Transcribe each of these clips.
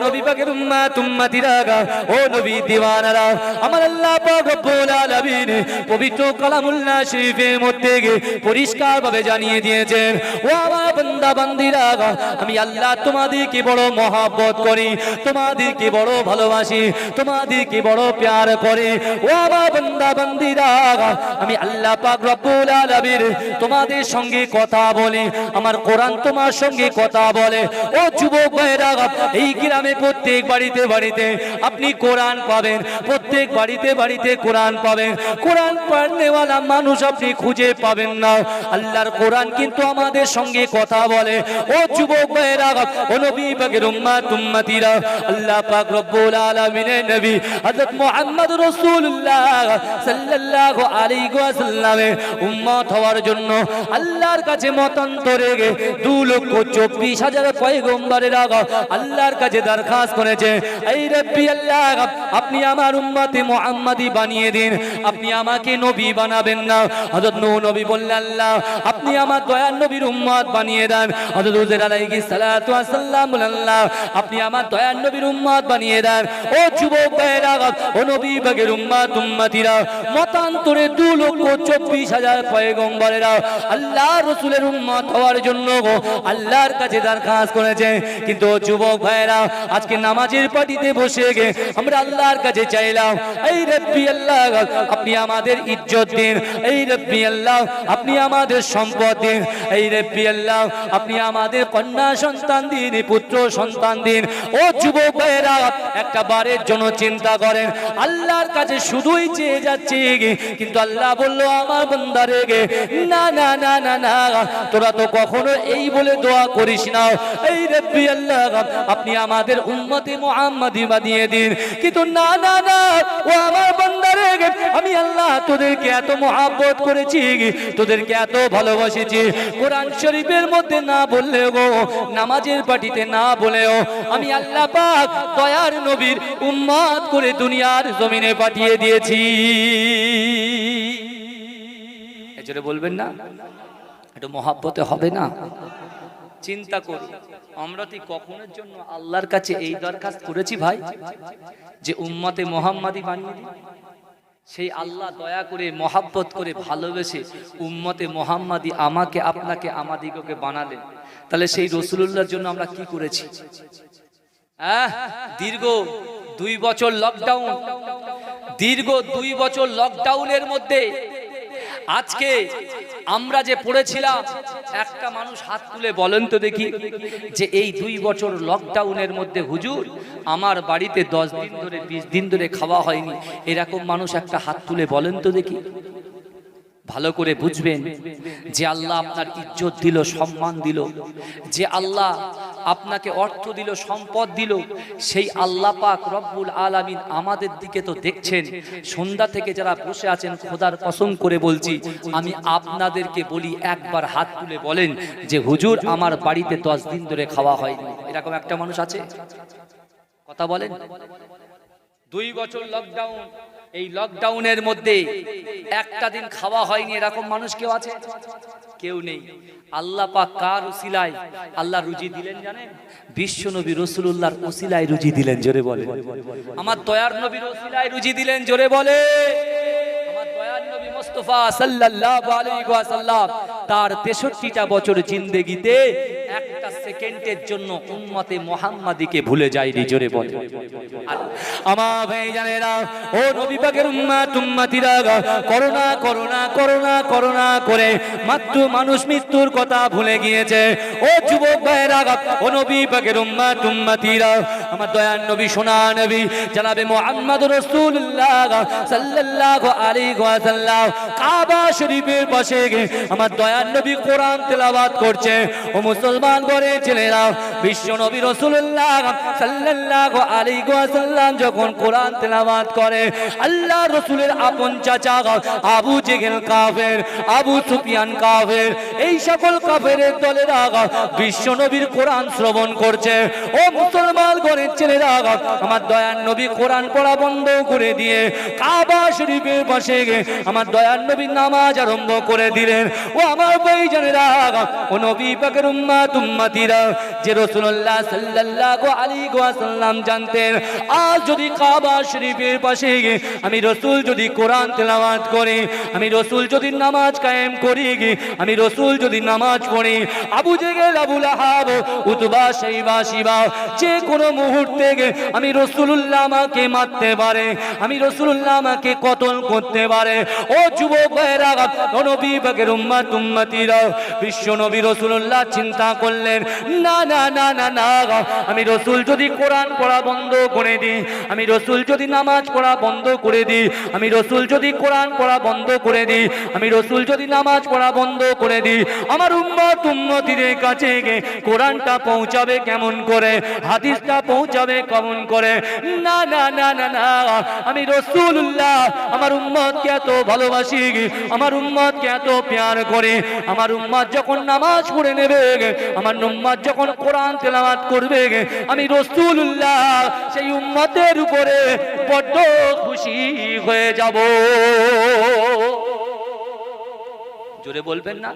নবী পাকের উম্মত উম্মতিরা, ও নবী দিওয়ানারা, আমার আল্লাহ পাক রব্বুল আলামিন পবিত্র কালামুল্লাহ শরীফের মধ্যে পরিষ্কার ভাবে জানিয়ে দিয়েছেন, ও আমার বান্দা বান্দিরা, আমি আল্লাহ তোমাদেরকে বড় মহব্বত করি, তোমাদেরকে বড় ভালোবাসি, তোমাদেরকে বড় প্যার করে। ও আমার বান্দা বান্দিরা, আমি আল্লাহ পাক রব্বুল আলামিন তোমাদের সঙ্গে কথা বলি, আমার কোরআন তোমার সঙ্গে কথা বলে। ও যুবক ভাইরা, এই গ্রামে প্রত্যেক বাড়িতে বাড়িতে আপনি কোরআন পাবেন, প্রত্যেক বাড়িতে বাড়িতে কোরআন পাবেন। কোরআন পড়নেওয়ালা মানুষ আপনি খুঁজে পাবেন না। আল্লাহর কোরআন কিন্তু আমাদের সঙ্গে কথা বলে। ও যুবক ভাইরা, ও নবী পাকের উম্মত উম্মতিরা, আল্লাহ পাক রব্বুল আলামিনের নবী হযরত মুহাম্মদ রাসূলুল্লাহ সাল্লাল্লাহু আলাইহি ওয়াসাল্লামের উম্মত হওয়ার জন্য আল্লাহর কাছে মতান্তরে 2,24,000 পয়গম্বরের আল্লাহর কাছে দরখাস্ত করেছে, এই রব্বি আল্লাহ, আপনি আমার উম্মতে মুহাম্মাদি বানিয়ে দিন, আপনি আমাকে নবী বানাবেন না। হযরত নূহ নবী বললেন, আল্লাহ আপনি আমার দয়ার নবীর উম্মত বানিয়ে দেন। হযরত হুযায়র আলাইহিস সালাতু ওয়াস সালাম বললেন, আল্লাহ আপনি আমার দয়ার নবীর উম্মত বানিয়ে দেন। ও যুবক ভাইরা, ও নবী পাকের উম্মত উম্মতিরা, মতান্তরে 2,24,000 পয়গম্বরেরা আল্লাহ রাসূলের উম্মত হওয়ার জন্য আল্লাহর কাছে দরখাস্ত করেছে। কিন্তু যুবক ভাইরা, আজকে নামাজের পাটিতে বসে আমরা আল্লাহর কাছে চাইলাম, এই রব্বি আল্লাহ আপনি আমাদের ইজ্জত দিন, এই রব্বি আল্লাহ আপনি আমাদের সম্পদ দিন, এই রব্বি আল্লাহ আপনি আমাদের কন্যা সন্তান দিন, পুত্র সন্তান দিন। ও যুবক ভাইরা, একটা বারের জন্য চিন্তা করেন, আল্লাহর কাছে শুধুই চেয়ে যাচ্ছে, কিন্তু আল্লাহ বললো আমার বান্দারে, না না না না না, তোরা তো কখনো এই বলে দোয়া করিস না, এই রব্বি আল্লাহ আপনি আমাদের উম্মতে মুহাম্মাদি বানিয়ে দিন। কিন্তু না না না, ও আমার বান্দারে, আমি আল্লাহ তোদেরকে এত মহব্বত করেছি, তোদেরকে এত ভালোবাসেছি, কোরআন শরীফের মধ্যে না বললেও, নামাজের পাটিতে না বলেও আমি আল্লাহ পাক দয়ার নবীর উম্মত করে দুনিয়ার জমিনে পাঠিয়ে দিয়েছি। এজন্য বলবেন না, এটা মহব্বতে হবে না? চিন্তা করুন, আমরা তো কখনোর জন্য আল্লাহর কাছে এই দরখাস্ত করেছি ভাই যে উম্মতে মুহাম্মাদি বানিয়ে দিন? সেই আল্লাহ দয়া করে মহব্বত করে ভালোবেসে উম্মতে মুহাম্মাদি আমাকে আপনাকে আমাদিগকে বানালেন, তাহলে সেই রাসূলুল্লাহর জন্য আমরা কি করেছি? দীর্ঘ 2 বছর লকডাউন, দীর্ঘ 2 বছর লকডাউনের মধ্যে আজকে আমরা যে পড়েছিলাম, একটা মানুষ হাত তুলে বলেন তো দেখি যে এই 2 বছর লকডাউনের মধ্যে হুজুর আমার বাড়িতে 10 দিন ধরে 20 দিন ধরে খাওয়া হয়নি, এরকম মানুষ একটা হাত তুলে বলেন তো দেখি। ভালো করে বুঝবেন যে আল্লাহ আপনার ইজ্জত দিল, সম্মান দিল, যে আল্লাহ আপনাকে অর্থ দিল, সম্পদ দিল, সেই আল্লাহ পাক রব্বুল আলামিন আমাদের দিকে তো দেখছেন। সন্ধ্যা থেকে যারা বসে আছেন, খোদার কসম করে বলছি, আমি আপনাদেরকে বলি, একবার হাত তুলে বলেন যে হুজুর আমার বাড়িতে 10 দিন ধরে খাওয়া হয়নি। এরকম একটা মানুষ আছে? কথা বলেন। 2 বছর লকডাউন, এই লকডাউনের মধ্যে একটা দিন খাওয়া হয়নি, এরকম মানুষ কেউ আছে? কেউ নেই। আল্লাহ পাক কার উসিলায় আল্লাহ রুজি দিলেন জানেন? বিশ্ব নবী রাসূলুল্লাহর উসিলায় রুজি দিলেন। জোরে বলে, আমার দয়ার নবীর উসিলায় রুজি দিলেন। জোরে বলে, আমার দয়ার নবী মুস্তাফা সাল্লাল্লাহু আলাইহি ওয়াসাল্লাম তার 63টা বছর জিন্দেগিতে একটা সেকেন্ডের জন্য উম্মতে মুহাম্মাদিকে ভুলে যায়নি। জোরে বলে, আমার ভাইজানেরা, ও নবী পাকের উম্মত উম্মতিরা, করোনা করোনা করোনা করোনা করে মাত্র মানুষ মৃত্যুর কথা ভুলে গিয়েছে। ও যুবক ভাইরা, ও নবী পাকের উম্মত উম্মতিরা, আমার দয়ার নবী সোনা নবী জনাবে মুহাম্মদ রাসূলুল্লাহ সাল্লাল্লাহু আলাইহি ওয়াসাল্লাম কাবা শরীফের পাশে আমার দয়ার নবী কোরআন তেলাওয়াত করছে। ও মুসলমান ঘরে ছেলেরা, বিশ্ব নবী রাসূলুল্লাহ সাল্লাল্লাহু আলাইহি ওয়াসাল্লাম যখন কোরআন তেলাওয়াত করে, আল্লাহ রাসূলের আপন চাচা আবু জেহেল কাফের, আবু সুফিয়ান কাফের, এই সকল কাফেরের দলেরা বিশ্ব নবীর কোরআন শ্রবণ করছে। ও মুসলমান ঘরের ছেলেরা আমার দয়ার নবী কোরআন পড়া বন্ধ করে দিয়ে কাবা শরীফের পাশে গিয়ে আমার দয়ার নবী নামাজ আরম্ভ করে দিলেন। ও আমার ভাইজানেরা, ও নবী পাকের উম্মতিরা, যে রাসূলুল্লাহ সাল্লাল্লাহু আলাইহি ওয়াসাল্লাম জানতেন আজ যদি কাবা শরীফের পাশে গিয়ে আমি রাসূল যদি কোরআন তেলাওয়াত করি, আমি রাসূল যদি নামাজ কায়েম করি, আমি রাসূল যদি নামাজ পড়ি, আবু জেহেল, আবু লাহাব, উতবা, শাইবা, শিবা যে কোনো মুহূর্তে আমি রাসূলুল্লাহ আমাকে মারতে পারে, আমি রাসূলুল্লাহ আমাকে কতল করতে পারে। ও যুবক ভাইরা, ও নবী পাকের উম্মতিরা, বিশ্ব নবী রাসূলুল্লাহ চিন্তা করলেন, না না না না না, আমি রাসূল যদি কোরআন পড়া বন্ধ করে দিই, আমি রাসূল যদি নামাজ পড়া বন্ধ করে দিই, আমি রাসূল যদি কোরআন পড়া বন্ধ করে দিই, আমি রাসূল যদি নামাজ পড়া বন্ধ করে দিই, আমার উম্মতিদের কাছে কোরআনটা পৌঁছাবে কেমন করে, হাদিসটা পৌঁছাবে কেমন করে? না না না না না, আমি রাসূলুল্লাহ আমার উম্মতকে এত ভালোবাসি, আমার উম্মতকে এত প্যার করে, আমার উম্মত যখন নামাজ পড়ে নেবে, আমার উম্মত যখন কোরআন তেলাওয়াত করবে, আমি রাসূলুল্লাহ সেই উম্মতের উপরে বড় খুশি হয়ে যাব। জোরে বলবেন না?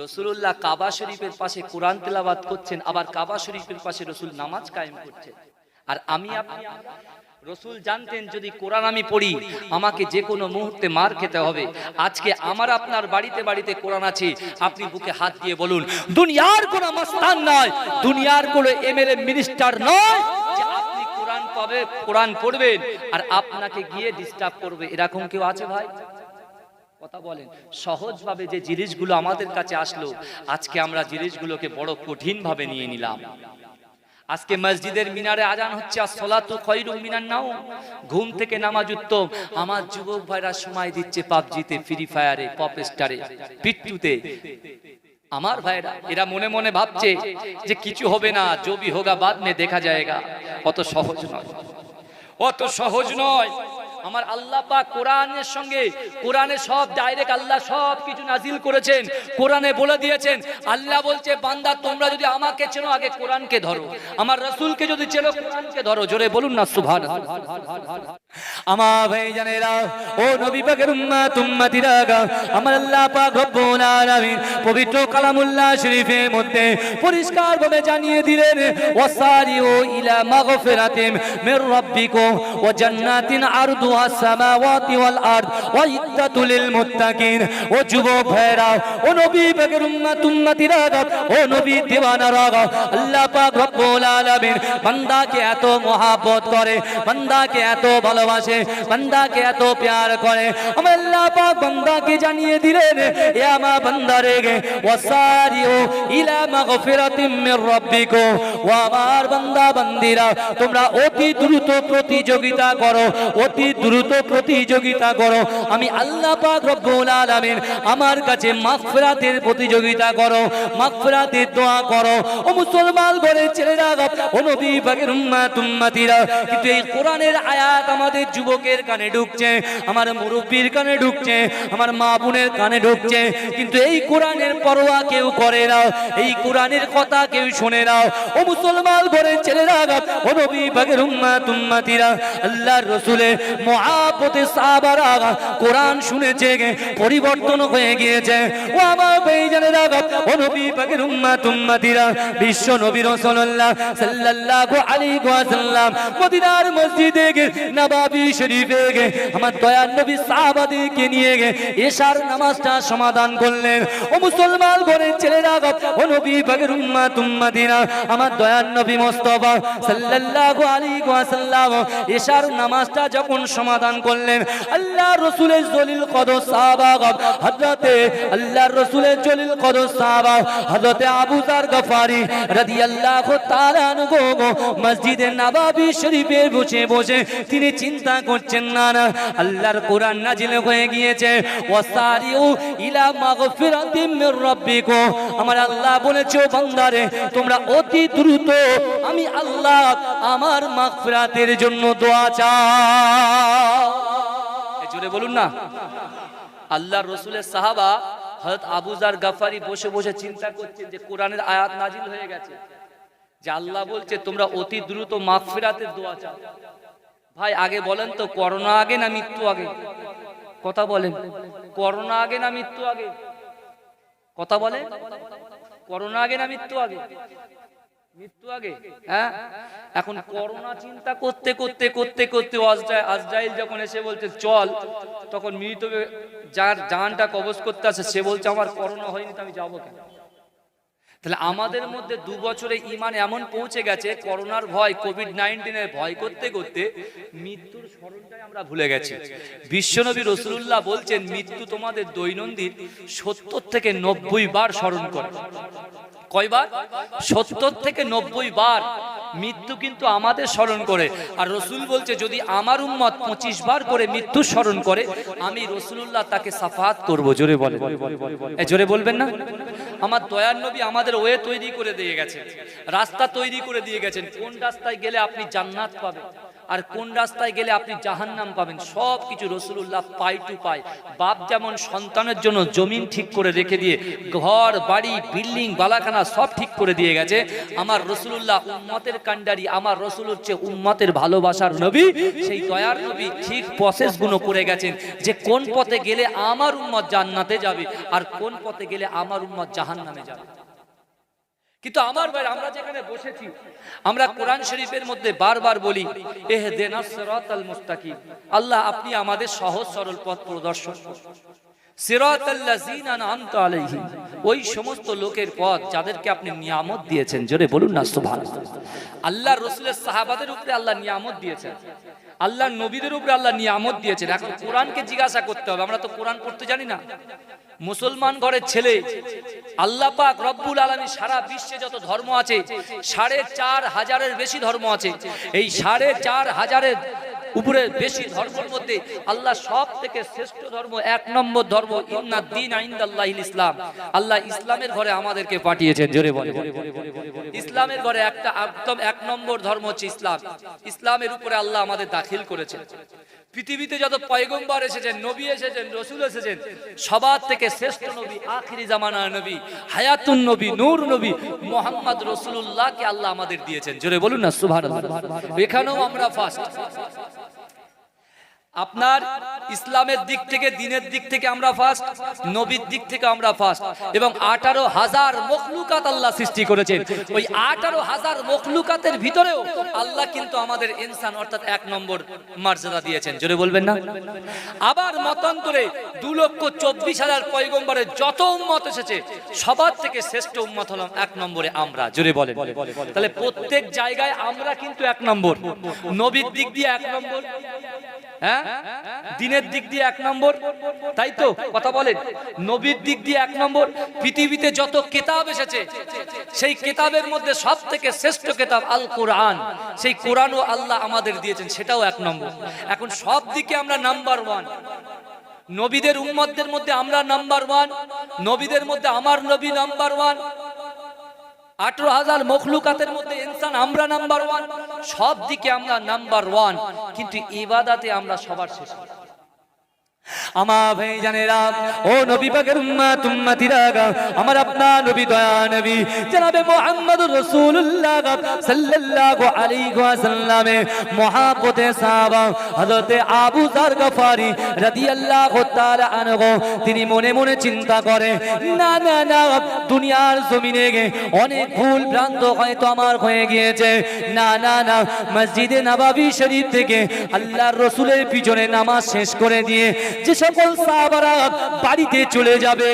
রাসূলুল্লাহ কাবা শরীফের পাশে কোরআন তেলাওয়াত করছেন, আবার কাবা শরীফের পাশে রাসূল নামাজ কায়েম করছেন। আর আমি আপনি, রাসূল জানতেন যদি কোরআন আমি পড়ি আমাকে যে কোনো মুহূর্তে মার খেতে হবে। আজকে আমার আপনার বাড়িতে বাড়িতে কোরআন আছে, আপনি বুকে হাত দিয়ে বলুন, দুনিয়ার কোনো মাস্তান নয়, দুনিয়ার কোনো এমএলএ মিনিস্টার নয় যে আপনি কোরআন পাবে, কোরআন পড়বেন আর আপনাকে গিয়ে ডিস্টার্ব করবে। এরকম কেউ আছে ভাই? কথা বলেন। সহজভাবে যে জিনিসগুলো আমাদের কাছে আসলো, আজকে আমরা জিনিসগুলোকে বড় কঠিন ভাবে নিয়ে নিলাম। আজকে মসজিদের মিনারে আজান হচ্ছে, আসসালাতু খায়রুম মিনান নাওম, ঘুম থেকে নামাজ উত্তম। আমার যুবক ভাইরা সময় দিচ্ছে পাবজিতে, ফ্রি ফায়ারে, পপ স্টারে, পিট্টুতে। আমার ভাইরা এরা মনে মনে ভাবছে যে কিছু হবে না, जो भी होगा बाद में देखा जाएगा। অত সহজ নয়, অত সহজ নয়। আমার আল্লাহ পাক কোরআনের সঙ্গে, কোরআনে সব ডাইরেক্ট আল্লাহ সব কিছু নাজিল করেছেন। কোরআনে বলে দিয়েছেন, আল্লাহ বলছে বান্দা তোমরা যদি আমাকে চেনো আগে কোরআনকে ধরো, আমার রাসূলকে যদি চেনো কোরআনকে ধরো। জোরে বলুন না সুবহানাল্লাহ। আমার ভাইজানেরা, ও নবী পাকের উম্মতিরা, আমার আল্লাহ পাক রব্বুল আলামিন পবিত্র কালামুল্লাহ শরীফের মধ্যে পরিষ্কার ভাবে জানিয়ে দিলেন, ওয়াসারিউ ইলা মাগফিরাতিম মির রাব্বিকুম ওয়া জান্নাতিন আরদু السماوات والارض وعدت للمتقين। ও যুবক ভাইরা, ও নবী পাকের উম্মতিরা, ও নবী দিওয়ানারা, আল্লাহ পাক রব্বুল আলামিন বান্দাকে এত মহব্বত করে, বান্দাকে এত ভালোবাসে, বান্দাকে এত প্যার করে। আমার আল্লাহ পাক বান্দাকে জানিয়ে দিলেন, এ আমার বান্দারে, ওয়াসারিউ ইলা মাগফিরাতিম মির রাব্বিকুম, ও আমার বান্দা বান্দিরা, তোমরা অতি দ্রুত প্রতিযোগিতা করো, অতি দ্রুত প্রতিযোগিতা করো। আমি আল্লাহ পাক রব্বুল আলামিন আমার কাছে মাগফিরাতের প্রতিযোগিতা করো, মাগফিরাতের দোয়া করো। ও মুসলমান ঘরের ছেলেরা, ও নবী পাকের উম্মতিরা, কিন্তু এই কোরআনের আয়াত আমাদের যুবকের কানে ঢুকছে, আমার মুরব্বির কানে ঢুকছে, আমার মা বোনের কানে ঢুকছে, কিন্তু এই কোরআনের পরোয়া কেউ করে না, এই কোরআনের কথা কেউ শোনে না। ও মুসলমান ঘরের ছেলেরা, ও নবী পাকের উম্মতিরা, আল্লাহর রাসূলের মুহাব্বতে সাহাবারা কোরআন শুনেছে, পরিবর্তন হয়ে গিয়েছে। ও আমার ভাইজানেরা, ও নবী পাকের উম্মতিরা, বিশ্ব নবী রাসূলুল্লাহ সাল্লাল্লাহু আলাইহি ওয়াসাল্লাম মদিনার মসজিদে নববী শরীফে আমার দয়ার নবী সাহাবাদেরকে নিয়ে এশার নামাজটা সমাধান করলেন। ও মুসলমান ঘরের ছেলেরা, ও নবী পাকের উম্মতিরা, আমার দয়ার নবী মুস্তাফা সাল্লাল্লাহু আলাইহি ওয়াসাল্লাম এশার নামাজটা যখন সমাধান করলেন, আল্লাহর রাসূলের জলিল কদর সাহাবা হযরতে আল্লাহর রাসূলের জলিল কদর সাহাবা হযরতে আবু যার গফারি রাদিয়াল্লাহু তাআলা আনহু মসজিদে নববী শরীফে বসে বসে তিনি চিন্তা করছেন, না না আল্লাহর কোরআন নাজিল হয়ে গিয়েছে, ওয়াসারিউ ইলা মাগফিরাতিম মির রাব্বিকুম। আমার আল্লাহ বলেছে, বান্দারে তোমরা অতি দ্রুত আমি আল্লাহ আমার মাগফিরাতের জন্য দোয়া চাও। জোরে বলুন না। আল্লাহর রাসূলের সাহাবা হযরত আবু যার গফারি বসে বসে চিন্তা করছেন যে কোরআনের আয়াত নাজিল হয়ে গেছে, যে আল্লাহ বলছে তোমরা অতি দ্রুত মাগফিরাতের দোয়া চাও। ভাই আগে বলেন তো, করোনা আগে না মৃত্যু আগে? কথা বলেন, করোনা আগে না মৃত্যু আগে? কথা বলেন, করোনা আগে না মৃত্যু আগে? মৃত্যু আগে। হ্যাঁ, এখন করোনা চিন্তা করতে করতে করতে করতে আজরাইল যখন এসে বলছে চল, তখন মৃত যার জানটা কবজ করতে আসে সে বলছে আমার করোনা হয়নি তো আমি যাবো কেন? তাহলে আমাদের মধ্যে 2 বছরে ঈমান এমন পৌঁছে গেছে, করোনার ভয়, কোভিড-19 ভয় করতে করতে মৃত্যুর স্মরণটাই আমরা ভুলে গেছি। বিশ্বনবী রাসূলুল্লাহ বলছেন মৃত্যু তোমাদের দৈনন্দিন 70 থেকে 90 বার স্মরণ করে। কয়বার? 70 থেকে 90 বার মৃত্যু কিন্তু আমাদের স্মরণ করে। আর রাসূল বলছে যদি আমার উম্মত 25 বার করে মৃত্যু স্মরণ করে আমি রাসূলুল্লাহ তাকে শাফাআত করব। জোরে বলেন, জোরে বলবেন না? আমার দয়ার নবী আমাদের ওয়ে তৈরি করে দিয়ে গেছেন, রাস্তা তৈরি করে দিয়ে গেছেন, কোন রাস্তায় গেলে আপনি জান্নাত পাবেন আর কোন রাস্তায় গেলে আপনি জাহান্নাম পাবেন, সব কিছু রাসূলুল্লাহ পাই টু পাই। বাপ যেমন সন্তানের জন্য জমিন ঠিক করে রেখে দিয়ে ঘর বাড়ি বিল্ডিং বালাখানা সব ঠিক করে দিয়ে গেছে, আমার রাসূলুল্লাহ উম্মতের কান্ডারি, আমার রাসূল হচ্ছে উম্মতের ভালোবাসার নবী। সেই দয়ার নবী ঠিক প্রসেসগুলো করে গেছেন যে কোন পথে গেলে আমার উম্মত জান্নাতে যাবে আর কোন পথে গেলে আমার উম্মত জাহান্নামে যাবে। কিন্তু আমার ভাই আমরা যেখানে বসেছি আমরা কোরআন শরীফের মধ্যে বারবার বলি ইহদিনাস সিরাতাল মুস্তাকিম, আল্লাহ আপনি আমাদের সহজ সরল পথ প্রদর্শন করুন। সিরাতাল্লাযিনা আনআমতা আলাইহিম, ওই সমস্ত লোকের পথ যাদেরকে আপনি নিয়ামত দিয়েছেন। জোরে বলুন না সুবহানাল্লাহ। আল্লাহর রাসূলের সাহাবাদের উপরে আল্লাহ নিয়ামত দিয়েছেন, আল্লাহর নবীদের উপরে আল্লাহ নিয়ামত দিয়েছেন। এখন কোরআনকে জিজ্ঞাসা করতে হবে, আমরা তো কোরআন পড়তে জানি না। মুসলমান ঘরের ছেলে, আল্লাহ পাক রব্বুল আলামিন সারা বিশ্বে যত ধর্ম আছে ৪,৫০০-এর বেশি ধর্ম আছে, এই ৪,৫০০-এর উপরে বেশি ধর্মের মধ্যে আল্লাহ সব থেকে শ্রেষ্ঠ ধর্ম, 1 নম্বর ধর্ম ইন্নাদ দীনা ইনদাল্লাহিল ইসলাম, আল্লাহ ইসলামের ঘরে আমাদেরকে পাঠিয়েছেন। জোরে বলেন, ইসলামের ঘরে একটা একদম 1 নম্বর ধর্ম হচ্ছে ইসলাম। ইসলামের উপরে আল্লাহ আমাদের দাখিল করেছেন। পৃথিবীতে যত পয়গম্বর এসেছেন, নবী এসেছেন, রাসূল এসেছেন, সবার থেকে শ্রেষ্ঠ নবী, আখিরি জামানার নবী, হায়াতুন নবী, নূর নবী মুহাম্মদ রাসূলুল্লাহকে আল্লাহ আমাদের দিয়েছেন। জোরে বলুন না সুবহানাল্লাহ। এখানেও আমরা ফার্স্ট। আপনার ইসলামের দিক থেকে, দ্বীনের দিক থেকে আমরা ফার্স্ট, নবীর দিক থেকে আমরা ফার্স্ট। এবং 18,000 মখলুকাত আল্লাহ সৃষ্টি করেছেন, ওই 18,000 মখলুকাতের ভিতরেও আল্লাহ কিন্তু আমাদের ইনসান অর্থাৎ 1 নম্বর মর্যাদা দিয়েছেন। জোরে বলবেন না? আবার মতান্তরে 2,24,000 পয়গম্বরের যত উম্মত এসেছে সবার থেকে শ্রেষ্ঠ উম্মত হলাম 1 নম্বরে আমরা। জোরে বলেন। তাহলে প্রত্যেক জায়গায় আমরা কিন্তু 1 নম্বর, নবীর দিক দিয়ে 1 নম্বর, হ্যাঁ, দ্বীনের দিক দিয়ে 1 নম্বর, তাই তো? কথা বলেন। নবীর দিক দিয়ে 1 নম্বর। পৃথিবীতে যত কিতাব এসেছে সেই কিতাবের মধ্যে সব থেকে শ্রেষ্ঠ কিতাব আল কোরআন, সেই কোরআনও আল্লাহ আমাদের দিয়েছেন, সেটাও 1 নম্বর। এখন সব দিকে আমরা নাম্বার 1। নবীদের উম্মতদের মধ্যে আমরা নাম্বার 1, নবীদের মধ্যে আমার নবী নাম্বার 1, 18,000 মখলুকাতের মধ্যে ইনসান আমরা নাম্বার 1, সব দিকে আমরা নাম্বার 1, কিন্তু ইবাদতে আমরা সবার শেষে। আমার ভাই জানেরা, ও নবী পাকের উম্মত উম্মতিরা, আমার আপনার নবী দয়া নবী জনাবে মুহাম্মদুর রাসূলুল্লাহ সাল্লাল্লাহু আলাইহি ওয়াসাল্লামের মহব্বতে সাহাবা হযরত আবু যার গফারি রাদিয়াল্লাহু তাআলা আনহু, তিনি মনে মনে চিন্তা করে না না না, দুনিয়ার জমিনে অনেক ভুল ভ্রান্ত হয়তো আমার হয়ে গিয়েছে। না না না, মসজিদে নববী শরীফ থেকে আল্লাহর রাসূলের পিছনে নামাজ শেষ করে দিয়ে যে সকল সাহাবারা বাড়িতে চলে যাবে,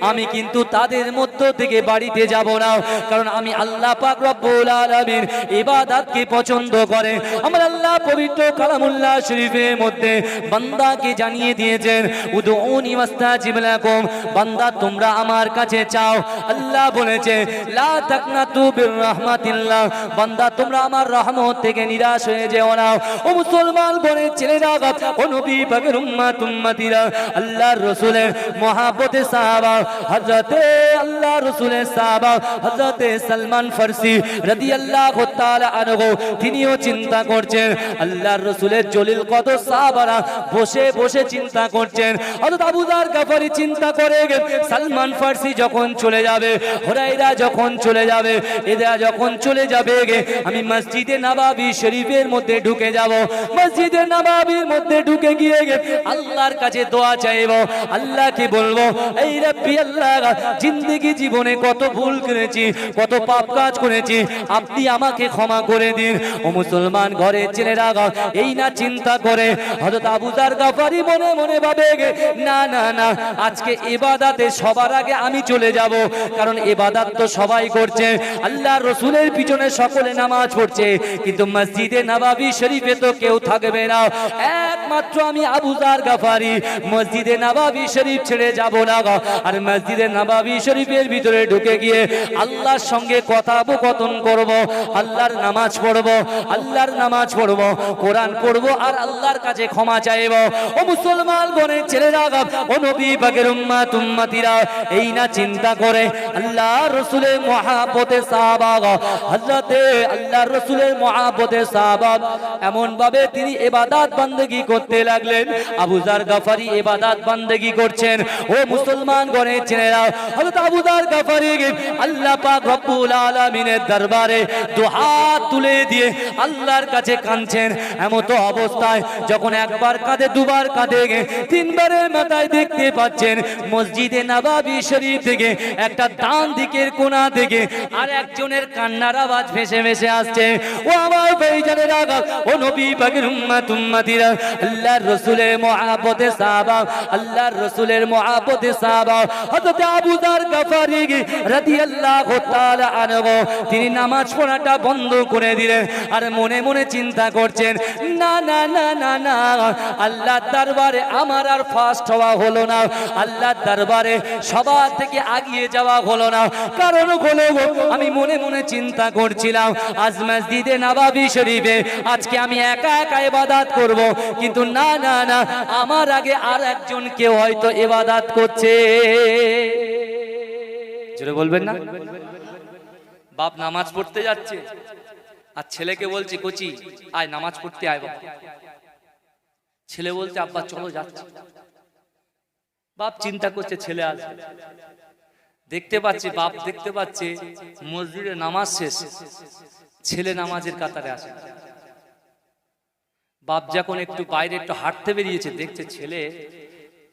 আমি কিন্তু তাদের মধ্য থেকে বাড়িতে যাব না, কারণ আমি আল্লাহ পাক রব্বুল আলামিন ইবাদতকে পছন্দ করে। আমার আল্লাহ পবিত্র কালামুল্লাহ শরীফের মধ্যে বান্দাকে জানিয়ে দিয়েছেন উদউনি ওয়াস্তাজিব লাকুম, বান্দা তোমরা আমার কাছে চাও। আল্লাহ বলেছে লা তাকনাতু বির রাহমাতিল্লাহ, বান্দা তোমরা আমার রহমত থেকে নিরাশ হয়ে যেও না। ও মুসলমান বলে ছেলেরা, ও নবী পাকের উম্মত উম্মতিরা, আল্লাহর রাসূলের মহব্বতে সাহাবা হযরতে আল্লাহর রাসূলের সাহাবা হযরতে সালমান ফারসি রাদিয়াল্লাহু তাআলা আনহু তিনিও চিন্তা করছেন, আল্লাহর রাসূলের জলিল কদর সাহাবারা বসে বসে চিন্তা করছেন। হযরত আবু যার গাফারি চিন্তা করে সালমান ফারসি যখন চলে যাবে, হুরায়রা যখন চলে যাবে, এরা যখন চলে যাবে, আমি মসজিদে নববী শরীফের মধ্যে ঢুকে যাব। মসজিদে নববীর মধ্যে ঢুকে গিয়ে আল্লাহর কাছে দোয়া চাইব। আল্লাহকে বলবো, এই রব্বি আল্লাহ, জিন্দেগি জীবনে কত ভুল করেছি, কত পাপ কাজ করেছি, আপনি আমাকে ক্ষমা করে দিন। ও মুসলমান ঘরের ছেলেরা এই না চিন্তা করে হযরত আবু যার গাফারি মনে মনে ভাবে, না না না, আজকে ইবাদতে সবার আগে আমি চলে যাব, কারণ ইবাদত তো সবাই করছে, আল্লাহর রাসূলের পিছনে সকলে নামাজ পড়ছে, কিন্তু মসজিদে নববী শরীফে তো কেউ থাকবে না, একমাত্র আমি আবু যার গাফারি মসজিদে নববী শরীফ ছেড়ে যাব না। আর মসজিদে নববী শরীফের ভিতরে ঢুকে গিয়ে আল্লাহর সঙ্গে কথোপকথন করব, আল্লাহর নামাজ পড়ব, আল্লাহর নামাজ পড়ব, কোরআন পড়ব, আর আল্লাহর কাছে ক্ষমা চাইব। ও মুসলমান গণের ছেলেরা, ও নবী পাকের উম্মত উম্মতিরা, এই না চিন্তা করে আল্লাহর রাসূলের মহব্বতে সাহাবা হযরতে আল্লাহর রাসূলের মহব্বতে সাহাবা এমন ভাবে তিনি ইবাদত বান্দেগী করতে লাগলেন। আবু যার গাফারি ইবাদত বান্দেগী করছেন। ও মুসলমান গণের ছেলেরা, হযরত আবু যার গাফারি আল্লাহ পাক রব্বুল আলামিনের দরবারে দুহাত তুলে দিয়ে আল্লাহর কাছে কাঁদছেন। এমতো অবস্থায় যখন একবার কাঁদে, দুবার কাঁদে, তিনবারের মাথায় দেখতে পাচ্ছেন মসজিদে নববী শরীফ থেকে একটা ডান দিকের কোণা থেকে আর একজনের কান্নার আওয়াজ ভেসে ভেসে আসছে। ও আমার ভাইজানেরা, ও নবী পাকের উম্মত উম্মতিরা, আল্লাহর রাসূলের মহব্বতে সাহাবা, আল্লাহর রাসূলের মহব্বতে সাহাবা হযরত আবু যার গাফারি রাদিয়াল্লাহু তাআলা আনহু তিনি নামাজ পড়াটা বন্ধ করে দিলেন। আর মনে মনে চিন্তা করছেন, না না না না না, আল্লাহর দরবারে আমার আর ফার্স্ট হওয়া হলো না, আল্লাহর দরবারে সবার থেকে আগিয়ে যাওয়া হলো না। কারণ হলো, আমি মনে মনে চিন্তা করছিলাম আজ মসজিদে নববী শরীফে আজকে আমি একা একা ইবাদত করব, কিন্তু না না না, আমার আগে আর একজন কেউ হয়তো ইবাদত করছে। জোরে বলবেন না? বাপ নামাজ পড়তে যাচ্ছে আর ছেলেকে বলছে, কোচি আয় নামাজ পড়তে আয় বাবা। ছেলে বলছে, আব্বা চলো যাচ্ছে। বাপ চিন্তা করছে ছেলে আসবে, দেখতে পাচ্ছে, বাপ দেখতে পাচ্ছে মসজিদে নামাজ শেষ, ছেলে নামাজের কাতারে আসে। বাপ যখন একটু বাইরে একটু হাঁটতে বেরিয়েছে, দেখছে ছেলে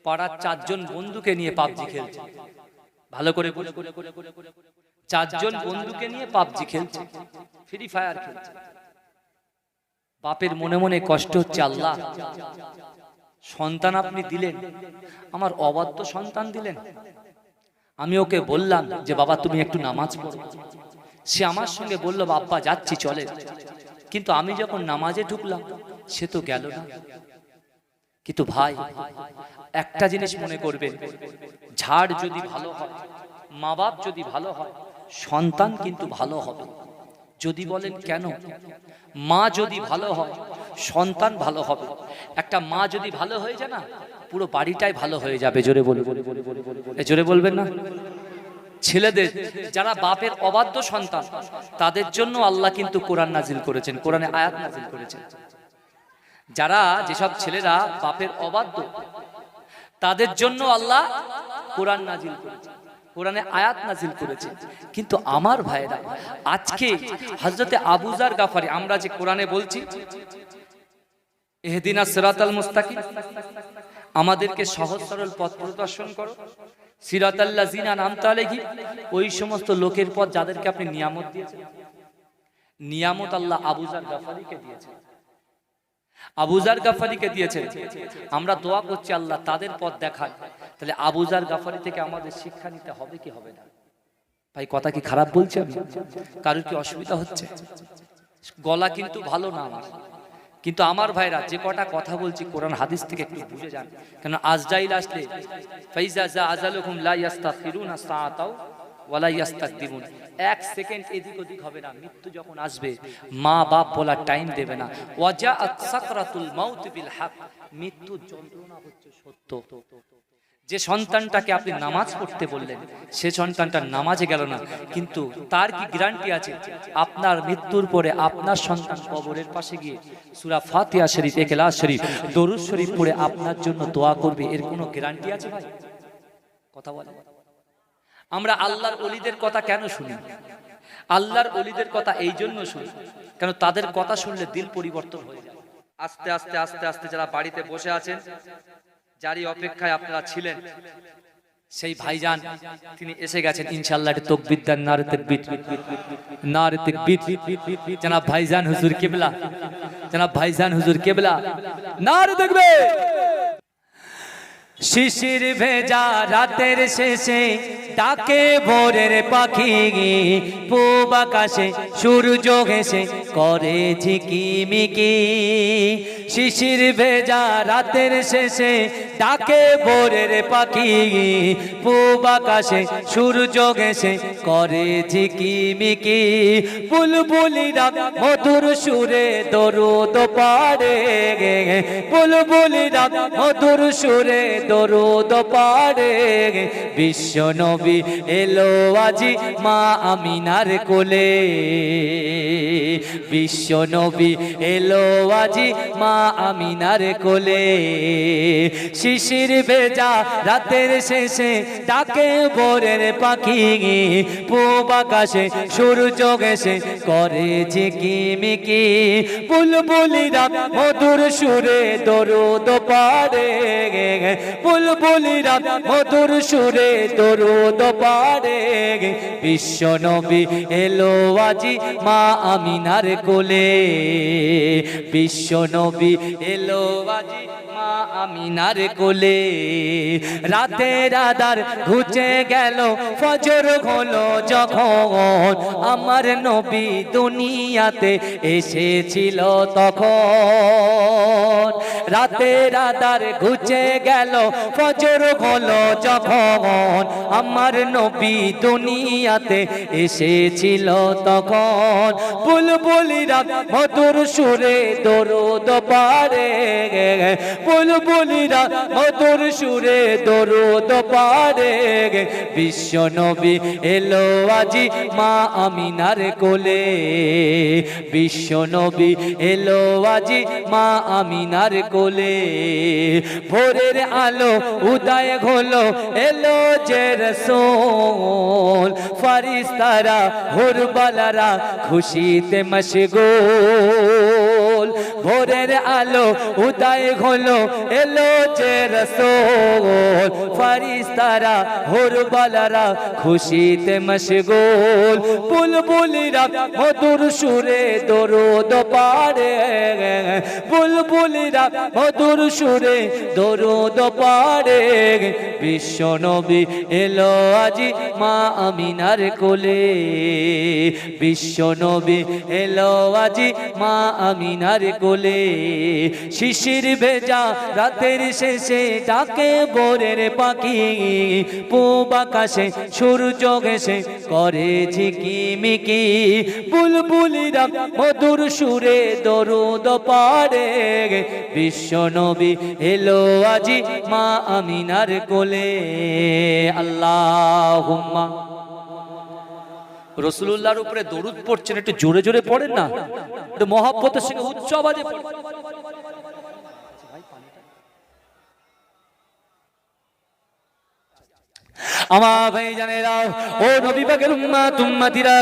পাড়ার 4 জন বন্ধুকে নিয়ে পাবজি খেলছে। ভালো করে 4 জন বন্ধুকে নিয়ে পাবজি খেলছে, ফ্রি ফায়ার খেলছে। বাপের মনে মনে কষ্ট হচ্ছে, আল্লাহ সন্তান আপনি দিলেন, আমার অবাধ্য সন্তান দিলেন। আমি ওকে বললাম যে বাবা তুমি একটু নামাজ পড়ো, সে আমার সঙ্গে বলল বাপ্পা যাচ্ছি চলে, কিন্তু আমি যখন নামাজে ঢুকলাম সে তো গেল না। কিন্তু ভাই একটা জিনিস মনে করবেন, ঝাড় যদি ভালো হয়, মা বাপ যদি ভালো হয়, সন্তান কিন্তু ভালো হবে। যদি বলেন কেন? মা যদি ভালো হয় সন্তান ভালো হবে। একটা মা যদি ভালো হয়ে যায় না, পুরো বাড়িটাই ভালো হয়ে যাবে। জোরে বলবেন, জোরে বলবেন না? ছেলেদের যারা বাপের অবাধ্য সন্তান, তাদের জন্য আল্লাহ কিন্তু কোরআন নাজিল করেছেন, কোরআনে আয়াত নাজিল করেছেন। যারা যেসব ছেলেরা বাপের অবাধ্য, তাদের জন্য আল্লাহ কোরআন নাজিল করেছেন, কোরআনে আয়াত নাজিল করেছে। কিন্তু আমার ভাইরা, আজকে হযরতে আবু যার গাফারি, আমরা যে কোরআনে বলছি ইহদিনাস সিরাতাল মুস্তাকিম, আমাদেরকে সহজ সরল পথ প্রদর্শন করো, সিরাতাল্লাযিনা আন'আমতা আলাইহিম, ওই সমস্ত লোকের পথ যাদেরকে আপনি নিয়ামত দিয়েছেন। নিয়ামত আল্লাহ আবু যার গাফারিকে দিয়েছেন, আবু যার গাফারিকে দিয়েছেন। আমরা দোয়া করছি আল্লাহ তাদের পথ দেখান। তাহলে আবু যার গাফারি থেকে আমাদের শিক্ষা নিতে হবে কি হবে না? ভাই কথা কি খারাপ বলছি আমি? কারোর কি অসুবিধা হচ্ছে? গলা কিন্তু ভালো না আমার, কিন্তু আমার ভাইরা যে কটা কথা বলছি কোরআন হাদিস থেকে একটু বুঝে যান। কেন আজরাইল আসলে ফাইজা জা আজালুহুম লা ইস্তাখিরুনা সাআতাও ওয়ালা ইয়াস্তাকদিমুন, এক সেকেন্ড এদিক ওদিক হবে না। মৃত্যু যখন আসবে মা বাপ বলার টাইম দেবে না। ওয়াজাআত সাকরাতুল মাউত বিল হক, মৃত্যুর যন্ত্রণা হচ্ছে সত্য। যে সন্তানটাকে আপনি নামাজ পড়তে বললেন সে সন্তানটা নামাজে গেল না, কিন্তু তার কি গ্যারান্টি আছে আপনার মৃত্যুর পরে আপনার সন্তান কবরের পাশে গিয়ে সূরা ফাতিহা শরীফ, ইখলাস শরীফ, দরুদ শরীফ পড়ে আপনার জন্য দোয়া করবে? এর কোনো গ্যারান্টি আছে ভাই? কথা বলে। আমরা আল্লাহর ওলিদের কথা কেন শুনি? আল্লাহর ওলিদের কথা এই জন্য শুনি কেন তাদের কথা শুনলে দিল পরিবর্তন হয়ে যায়। আস্তে আস্তে আস্তে আস্তে যারা বাড়িতে বসে আছেন, যারই অপেক্ষায় আপনারা ছিলেন, সেই ভাইজান তিনি এসে গেছেন ইনশাআল্লাহ। তাকবীর দেন, নারে তাকবীর, নারে তাকবীর। জনাব ভাইজান হুজুর কিবলা, জনাব ভাইজান হুজুর কিবলা, নারে তাকবীর। শিশির ভেজা রাতের শেষে ডাকে ভোরের পাখি, পূব আকাশে সূর্য ঘেঁষে করে ঝিকিমিকি। শিশির ভেজা রাতের শেষে ডাকে ভোরের পাখি, পূব আকাশে সূর্য ঘেঁষে করে ঝিকিমিকি। বুলবুলিরা মধুর সুরে দরুদ পাড়ে, বুলবুলিরা মধুর সুরে দরুদ পাড়ে। বিশ্ব নবী এলো আজি মা আমিনার কোলে, বিশ্ব নবী এলো আজি মা আমিনার কোলে। শিশির ভেজা রাতের শেষে ডাকে ভোরের পাখি, পূব আকাশে সূর্য ঘেঁষে করে ঝিকিমিকি। বুলবুলিরা মধুর সুরে দরুদ পাড়ে, বুলবুলিরা মধুর সুরে দরুদ পাড়ে। বিশ্ব নবী এলো আজি মা আমিনার কোলে, বিশ্ব নবী এলো আজি মা আমিনার কোলে। রাতের আধার ঘুচে গেল, ফজর হলো যখন, আমার নবী দুনিয়াতে এসেছিল তখন। রাতের আধার ঘুচে গেল, ফজর হলো যখন, আমার নবী দুনিয়াতে এসেছিল তখন। বুলবুলিরা মধুর সুরে দরুদ পাড়ে, বুলবুলিরা মধুর সুরে দরুদ পাড়ে। বিশ্ব নবী এলো আজি মা আমিনার কোলে, বিশ্ব নবী এলো আজি মা আমিনার কোলে। ভোরের আলো উদয় হলো, এলো যে রাসূল, ফেরেশতারা হুরবালারা খুশিতে মশগুল। ভোরের আলো উদয় হলো, এলো যে রাসূল, ফেরেশতারা হুরবালারা খুশিতে মশগুল। বুলবুলিরা মধুর সুরে দরুদ পাড়ে, বুলবুলিরা মধুর সুরে দরুদ পাড়ে। বিশ্ব নবী এলো আজি মা আমিনার কোলে, বিশ্ব নবী এলো আজি মা আমিনার কোলে। শিশির ভেজা রাতের শেষে ডাকে ভোরের পাখি, পূব আকাশে সূর্য ঘেঁষে করে ঝিকিমিকি। বুলবুলিরা মধুর সুরে দরুদ পাড়ে। বিশ্ব নবী এলো আজি মা আমিনার কোলে। আল্লাহুম্মা। রাসূলুল্লাহর উপরে দরুদ পড়ছেন, একটু জোরে জোরে পড়েন না, একটু মহব্বতের সঙ্গে উচ্চ আওয়াজে পড়েন। আমার ভাইজানেরা, ও নবী পাকের উম্মত উম্মতিরা,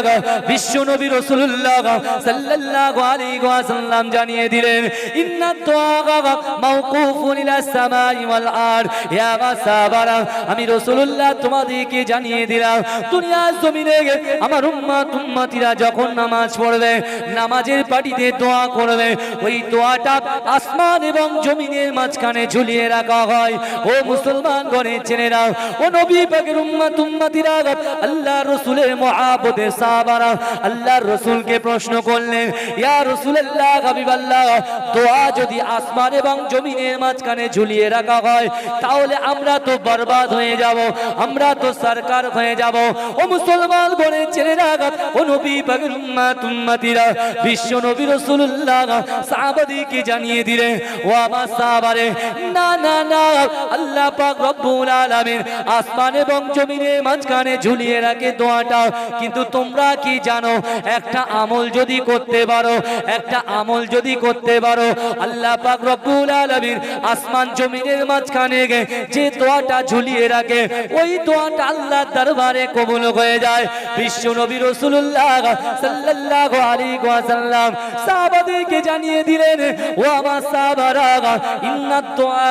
বিশ্ব নবী রাসূলুল্লাহ সাল্লাল্লাহু আলাইহি ওয়াসাল্লাম জানিয়ে দিলেন, ইন্না দুআ মাওকুফুন ইলাস সামাই ওয়াল আরদ। ইয়া সাহাবারা, আমি রাসূলুল্লাহ তোমাদেরকে জানিয়ে দিলাম, দুনিয়ার জমিনে আমার উম্মত উম্মতিরা যখন নামাজ পড়বে, নামাজের পাটিতে দোয়া করবে, ওই দোয়াটা আসমান এবং জমিনের মাঝখানে ঝুলিয়ে রাখা হয়। ও মুসলমান গণের ছেলেরা, ও নবী পাকের উম্মত উম্মতিরা আল্লাহর রাসূলের মুহাব্বতে সাহাবারা আল্লাহর রাসূলকে প্রশ্ন করলেন, ইয়া রাসূলুল্লাহ হাবিবাল্লাহ, দোয়া যদি আসমান এবং জমিনের মাঝখানে ঝুলিয়ে রাখা হয় তাহলে আমরা তো বরবাদ হয়ে যাব, আমরা তো সরকার হয়ে যাব। ও মুসলমান গণের ছেলেরা, ও নবী পাকের উম্মত উম্মতিরা, বিশ্ব নবী রাসূলুল্লাহ সাহাবাদেরকে জানিয়ে দিলেন, ও আমার সাহাবারে, না না না, আল্লাহ পাক রব্বুল আলামিন আসমান এবং জমিনের মাঝখানে ঝুলিয়ে রাখে দোয়াটা, কিন্তু তোমরা কি জানো একটা আমল যদি করতে পারো, একটা আমল যদি করতে পারো, আল্লাহ পাক রব্বুল আলামিন আসমান জমিনের মাঝখানে যে দোয়াটা ঝুলিয়ে রাখে ওই দোয়াটা আল্লাহর দরবারে কবুল হয়ে যায়। বিশ্ব নবী রাসূলুল্লাহ সাল্লাল্লাহু আলাইহি ওয়াসাল্লাম সাহাবাদেরকে জানিয়ে দিলেন, ও আমার সাহাবারা, ইন্নাদ দুআ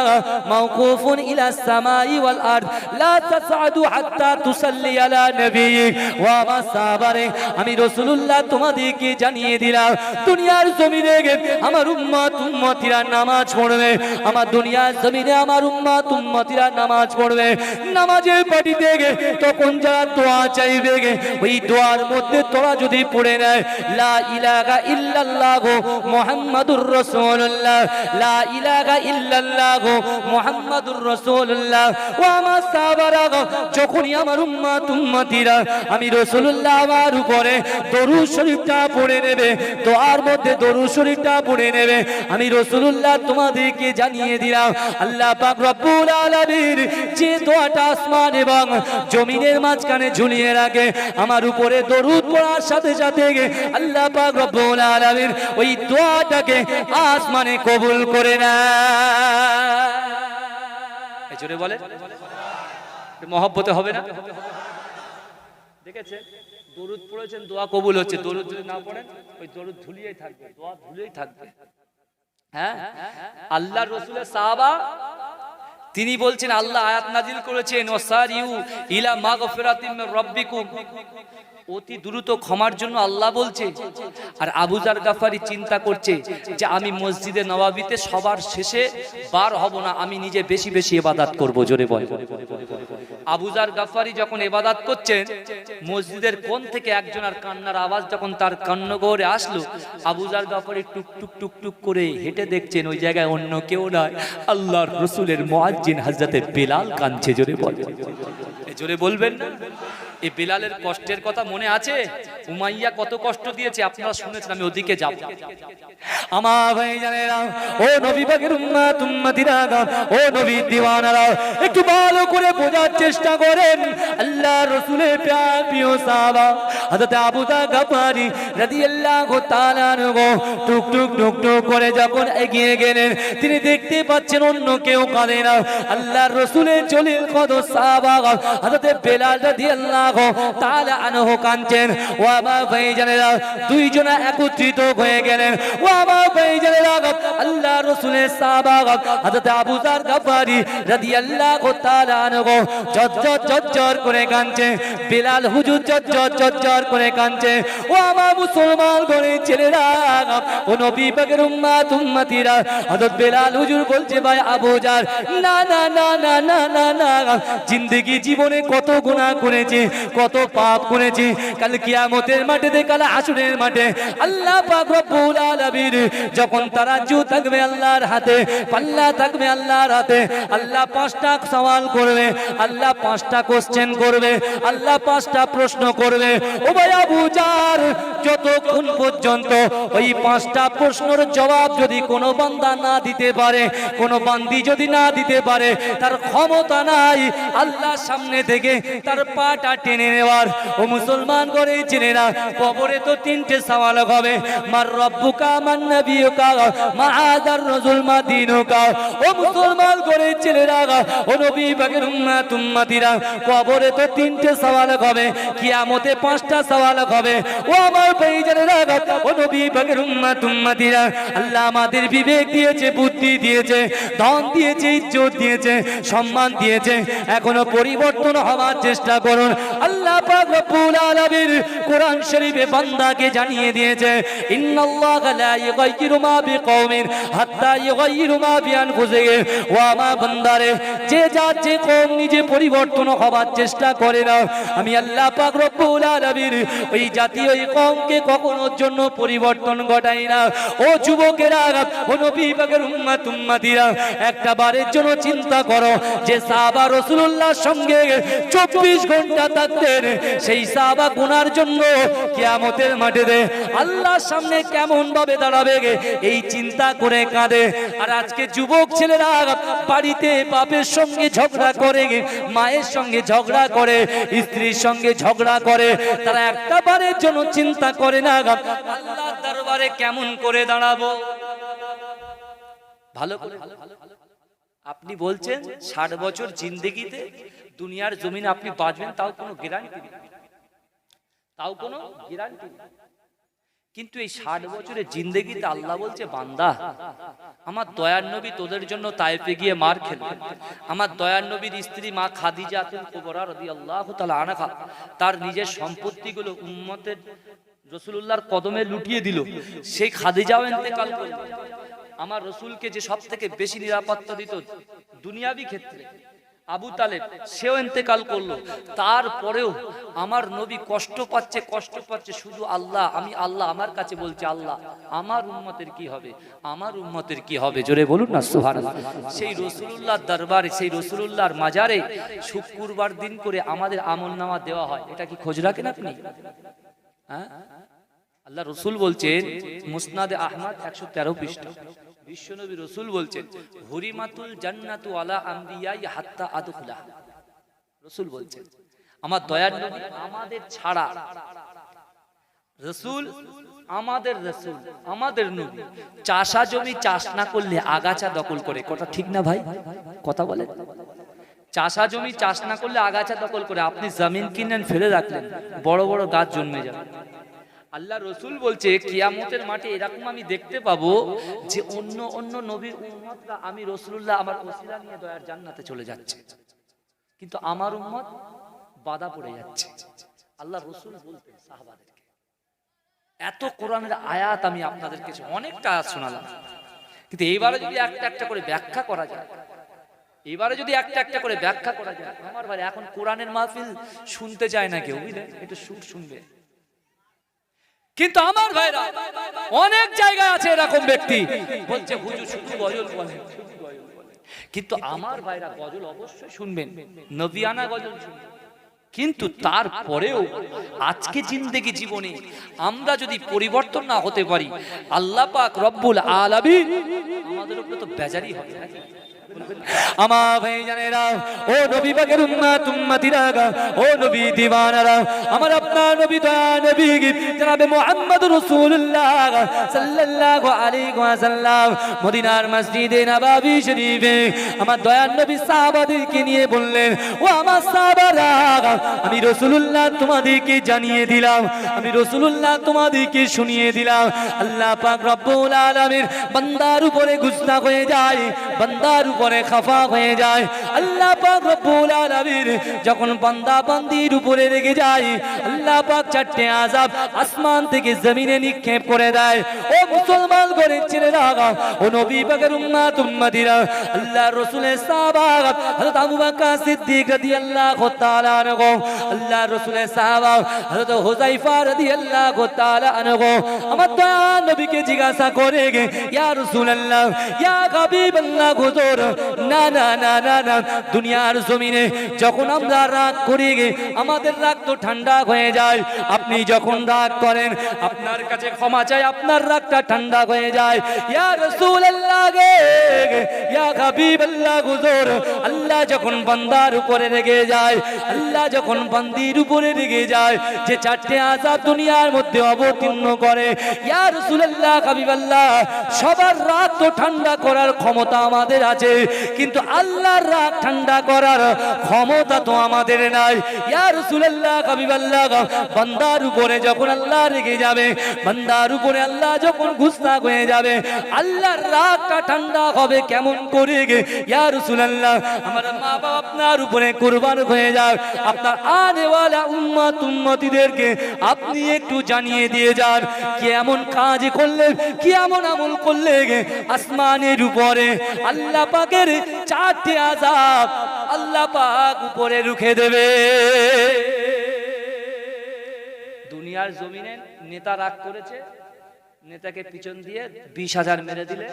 মাওকুফুন ইলাস সামাই ওয়াল আরদ লা তাসআদু হাত্তা তুসাল্লি আলা নবিয়িক। ও আমার সাহাবারে, আমি রাসূলুল্লাহ তোমাদেরকে জানিয়ে দিলাম, দুনিয়ার জমিনে আমার উম্মত উম্মতিরা নামাজ পড়বে, আমার দুনিয়ার জমিনে আমার উম্মত উম্মতিরা নামাজ পড়বে, নামাজের পাটিতে তখন যারা দোয়া চাইবে ওই দোয়ার মধ্যে তোরা যদি পড়ে নেয় লা ইলাহা ইল্লাল্লাহ মুহাম্মাদুর রাসূলুল্লাহ, লা ইলাহা ইল্লাল্লাহ মুহাম্মাদুর রাসূলুল্লাহ। ও আমার সাহাবারা, যখনই আমার উম্মত উম্মতিরা আমি রাসূলুল্লাহ আমার উপরে দরুদ শরীফটা পড়ে নেবে, দোয়ার মধ্যে দরুদ শরীফটা পড়ে নেবে, আমি রাসূলুল্লাহ তোমাদেরকে জানিয়ে দিলাম আল্লাহ পাক রব্বুল আলামিন যে দোয়াটা আসমান এবং জমিনের মাঝখানে ঝুলিয়ে রাখে, আমার উপরে দরুদ পড়ার সাথে সাথে আল্লাহ পাক রব্বুল আলামিন ওই দোয়াটাকে আসমানে কবুল করে নেয়। এই জোরে বলে মহব্বতে হবে না? দেখেছে দরুদ পড়েছেন দোয়া কবুল হচ্ছে, দরুদ যদি না পড়েন ওই দরুদ ঝুলিয়েই থাকবে, দোয়া ঝুলিয়েই থাকবে। হ্যাঁ, আল্লাহর রাসূলের সাহাবা তিনি বলছেন, আল্লাহ আয়াত নাজিল করেছেন, ওয়াসারিউ ইলা মাগফিরাতিম মির রাব্বিকুম, অতি দ্রুত ক্ষমার জন্য আল্লাহ বলছে। আর আবু যার গাফারি চিন্তা করছে যে আমি মসজিদে নববীতে সবার শেষে বার হব না, আমি নিজে বেশি বেশি ইবাদত করব। জোরে বল। আবু যার গাফারি যখন ইবাদত করছেন, মসজিদের কোণ থেকে একজনের কান্নার আওয়াজ যখন তার কান্নগরে আসলো, আবু যার গাফারি টুক টুক টুক টুক করে হেঁটে দেখছেন ওই জায়গায় অন্য কেউ নয়, আল্লাহর রাসূলের মুয়াজ্জিন হযরতে বেলাল কাঁদছে। জোরে বল, জোরে বলবেন না? এই বেলালের কষ্টের কথা মনে আছে? উমাইয়া কত কষ্ট দিয়েছে আপনারা শুনেছেন, আমি ওদিকে যাব। আমার ভাইজানেরা, ও নবী পাকের উম্মত উম্মতিরা, ও নবী দিওয়ানারা, একটু ভালো করে বোঝার চেষ্টা করেন। আল্লাহর রাসূলের প্রিয় সাহাবা হযরত আবু যার গাফারি রাদিয়াল্লাহু তাআলা আনহু টুক টুক টুক টুক করে যখন এগিয়ে গেলেন, তিনি দেখতে পাচ্ছেন অন্য কেউ কাঁদে না, আল্লাহর রাসূলের জলিল কদর সাহাবা হযরত বেলাল রাদিয়াল্লাহু তাআলা আনহু কাঁদছেন। ও আমার ভাইজানেরা, দুইজনা একত্রিত হয়ে গেলেন। ও আমার ভাইজানেরা, আল্লাহর রাসূলের সাহাবা হযরত আবু যার গাফারি রাদিয়াল্লাহু তাআলা আনহু ঝরঝর করে কাঁদছে, বেলাল হুজুর ঝরঝর করে কাঁদছে। ও আমার মুসলমান ঘরের ছেলেরা, ও নবী পাকের উম্মত উম্মতিরা, হযরত বেলাল হুজুর বলছে, ভাই আবু যার, না না না না না না না, জিন্দেগি জীবনে কত গুনাহ করেছি, কত পাপ করেছি, কাল কিয়ামতের মাঠে, কাল হাসরের মাঠে আল্লাহ পাক রব্বুল আলামিন যখন তারাজু থাকবে আল্লাহর হাতে, পাল্লা থাকবে আল্লাহর হাতে, আল্লাহ পাঁচটা সওয়াল করবে, আল্লাহ পাঁচটা কোশ্চেন করবে, আল্লাহ পাঁচটা প্রশ্ন করবে। ও ভাই আবু যার, যতক্ষণ পর্যন্ত ওই পাঁচটা প্রশ্নের জবাব যদি কোনো বান্দা না দিতে পারে, কোনো বান্দি যদি না দিতে পারে, তার ক্ষমতা নাই আল্লাহর সামনে থেকে তার পাটা টেনে নেওয়ার। ও মুসলমান করে ছেলেরা, কবরে তো তিনটে সওয়াল হবে, মার রব্বুকা মান নবিয়ুকা মা হাযার রাসূল মা দীনুকা। ও মুসলমান করে ছেলেরা, ও নবী পাকের উম্মত উম্মতিরা, কবরে তো তিনটে সওয়াল হবে, কিয়ামতে পাঁচটা সওয়াল হবে। ও আমার ভাইজানেরা, ও নবী পাকের উম্মত উম্মতিরা, আল্লাহ আমাদের বিবেক দিয়েছে, বুদ্ধি দিয়েছে, ধন দিয়েছে, ইজ্জত দিয়েছে, সম্মান দিয়েছে, এখনো পরিবর্তন হওয়ার চেষ্টা করুন। আল্লাহ পাক রব্বুল আলামিন কোরআন শরীফে বান্দাকে জানিয়ে দিয়েছে, ইন্নাল্লাহা লা ইউগাইয়িরু মা বিকওমিন হাত্তা ইউগাইয়িরু মা বিআনফুসিহিম। ও আমার বান্দারে, যে কওম নিজে পরিবর্তন হবার চেষ্টা করে না, আমি আল্লাহ পাক রব্বুল আলামিন ওই জাতি ওই কওমকে কখনোর জন্য পরিবর্তন ঘটাই না। ও যুবকেরা, ও নবী পাকের উম্মত উম্মতিরা, একটা বারের জন্য চিন্তা করো যে সাহাবা রাসূলুল্লাহর সঙ্গে 24 ঘন্টা থাকতেন, সেই সাহাবা গুনার জন্য কিয়ামতের মাঠে আল্লাহর সামনে কেমন ভাবে দাঁড়াবে এই চিন্তা করে কাঁদে। আর আজকে যুবক ছেলেরা বাড়িতে বাপের সঙ্গে ঝগড়া করে, মায়ের সঙ্গে ঝগড়া করে, স্ত্রীর সঙ্গে ঝগড়া করে, তারা একটা বারের জন্য চিন্তা করে না আল্লাহর দরবারে কেমন করে দাঁড়াবো। ভালো করে আপনি বলছেন 60 বছর জিন্দেগিতে দুনিয়ার জমিনে আপনি বাঁচবেন, তাও কোনো গ্যারান্টি নেই, তাও কোনো গ্যারান্টি নেই। কিন্তু এই 60 বছরের জিন্দেগিতে আল্লাহ বলছে, বান্দা আমার দয়ার নবী তোদের জন্য তায়েফে গিয়ে মার খেল, আমার দয়ার নবীর স্ত্রী মা খাদিজা কুবরা রাদিয়াল্লাহু তাআলা আনহা তার নিজের সম্পত্তিগুলো উম্মতের রাসূলুল্লাহর কদমে লুটিয়ে দিল, সেই খাদিজাও ইন্তেকাল করল। আমার রাসূলকে যে সবথেকে বেশি নিরাপত্তা দিত দুনিয়াবি ক্ষেত্রে আবু তালেব, সেও ইন্তেকাল করলো। তারপরেও আমার নবী কষ্ট পাচ্ছে শুধু আল্লাহ, আমি আল্লাহ আমার কাছে বলছি, আল্লাহ আমার উম্মতের কি হবে, আমার উম্মতের কি হবে, জোরে বলুন না সুবহানাল্লাহ। সেই রাসূলুল্লাহর দরবারে, সেই রাসূলুল্লাহর মাজারে শুক্রবার দিন করে আমাদের আমলনামা দেওয়া হয়, এটা কি খোঁজ রাখেন আপনি? হ্যাঁ, আল্লাহ রাসূল বলছেন মুসনাদে আহমদ 113 পৃষ্ঠা, বিশ্বনবী রাসূল বলছেন হুরিমাতুল জান্নাতু আলা আমবিয়াই হাত্তা আদখুলা। রাসূল বলছেন আমার দয়ার নবী আমাদের ছাড়া, রাসূল আমাদের রাসূল আমাদের নবী চাষা জমি চাষ না করলে আগাছা দখল করে। কথা ঠিক না ভাই? কথা বলে, চাষা জমি চাষ না করলে আগাছা দখল করে। আপনি জমিন কিনেন, ফেলে রাখলেন, বড় বড় গাছ জন্মে যাবে। আল্লাহ রাসূল বলছে কিয়ামতের মাঠে এরকম আমি দেখতে পাবো যে অন্য অন্য নবীর উম্মতরা আমি রাসূলুল্লাহ আমার ওসিলা নিয়ে দয়ার জান্নাতে চলে যাচ্ছে, কিন্তু আমার উম্মত বাধা পড়ে যাচ্ছে। আল্লাহ রাসূল বলতেন সাহাবাদেরকে। এত কোরআনের আয়াত আমি আপনাদেরকে অনেকটা আয়াত শোনালাম, কিন্তু এইবারে যদি একটা একটা করে ব্যাখ্যা করা যায়, এবারে যদি একটা একটা করে ব্যাখ্যা করা যায়, আমার ভাই এখন কোরআনের মাহফিল শুনতে চায় না কেউ, বুঝলেন? একটু সুর শুনবে। কিন্তু আমার ভাইরা অনেক জায়গায় আছে এরকম ব্যক্তি বলছে হুজুর শুধু গজল বলে, কিন্তু আমার ভাইরা গজল অবশ্যই শুনবেন, নবিয়ানা গজল শুনবেন, কিন্তু তারপরেও আজকে জিন্দেগি জীবনে আমরা যদি পরিবর্তন না হতে পারি, আল্লাহ পাক রব্বুল আলামিন আমাদের উপরে তো বেজারি হবে নাকি? আমার ভাইজানেরা, ও নবী পাকের উম্মত উম্মতিরা, ও নবী দিওয়ানারা, আমার আপনার নবী দয়া নবী জনাবে মুহাম্মদুর রাসূলুল্লাহ সাল্লাল্লাহু আলাইহি ওয়াসাল্লাম মদিনার মসজিদে নববী শরীফে আমার দয়ার নবী সাহাবাদেরকে নিয়ে বললেন, ও আমার সাহাবারা, আমি রাসূলুল্লাহ তোমাদেরকে জানিয়ে দিলাম, আমি রাসূলুল্লাহ তোমাদেরকে শুনিয়ে দিলাম, আল্লাহ পাক রব্বুল আলামিন বান্দার উপরে গুস্তাখ হয়ে যায়, বান্দার উপরে খাফা হয়ে যায়। আল্লাহ পাক রব্বুল আলামিন যখন বান্দা বান্দির উপরে রেগে যায়, আল্লাহ পাক 4টে আযাব আসমান থেকে জমিনে নিক্ষেপ করে দেয়। ও মুসলমান ঘরের ছেলেরা, ও নবী পাকের উম্মত উম্মতিরা, আল্লাহর রাসূলের সাহাবা হযরত আবু বকর সিদ্দিক রাদিয়াল্লাহু তাআলা আনহু, আল্লাহর রাসূলের সাহাবা হযরত হুযায়ফা রাদিয়াল্লাহু তাআলা আনহু আমার দয়া নবীকে জিজ্ঞাসা করে, ইয়া রাসূলুল্লাহ, ইয়া হাবিবাল্লাহ, হুজুর, না না না না না, দুনিয়ার জমিনে যখন আমরা রাগ করি আমাদের রাগ তো ঠান্ডা হয়ে যায়, আপনি যখন রাগ করেন আপনার কাছে ক্ষমা চাই, আপনার রাগটা ঠান্ডা হয়ে যায়। ইয়া রাসূলুল্লাহ গে, ইয়া হাবিবাল্লাহ, হুজুর, আল্লাহ যখন বান্দার উপরে রেগে যায়, আল্লাহ যখন বান্দির উপরে রেগে যায়, যে 4টে আযাব দুনিয়ার মধ্যে অবতীর্ণ করে, ইয়া রাসূলুল্লাহ, হাবিবাল্লাহ, সবার রাগ তো ঠান্ডা করার ক্ষমতা আমাদের আছে, কিন্তু আল্লাহর রাগ ঠান্ডা করার ক্ষমতা তো আমাদের নাই। ইয়া রাসূলুল্লাহ, হাবিবাল্লাহ, বান্দার উপরে যখন আল্লাহ রেগে যাবে, বান্দার উপরে আল্লাহ যখন গুস্তাখ হয়ে যাবে, আল্লাহর রাগটা ঠান্ডা হবে কেমন করে? ইয়া রাসূলুল্লাহ, আমার মা বাবা আপনার উপরে কুরবান হয়ে যাক, আপনার আনেওয়ালা উম্মত উম্মতিদেরকে আপনি একটু জানিয়ে দিয়ে যান, কি এমন কাজ করলে, কি এমন আমল করলে আসমানের উপরে আল্লাহ পাকের 4টে আযাব আল্লাহ পাক উপরে রুখে দেবে। দুনিয়ার জমিনে নেতা রাগ করেছে, নেতাকে পিছন দিয়ে 20,000 মেরে দিলে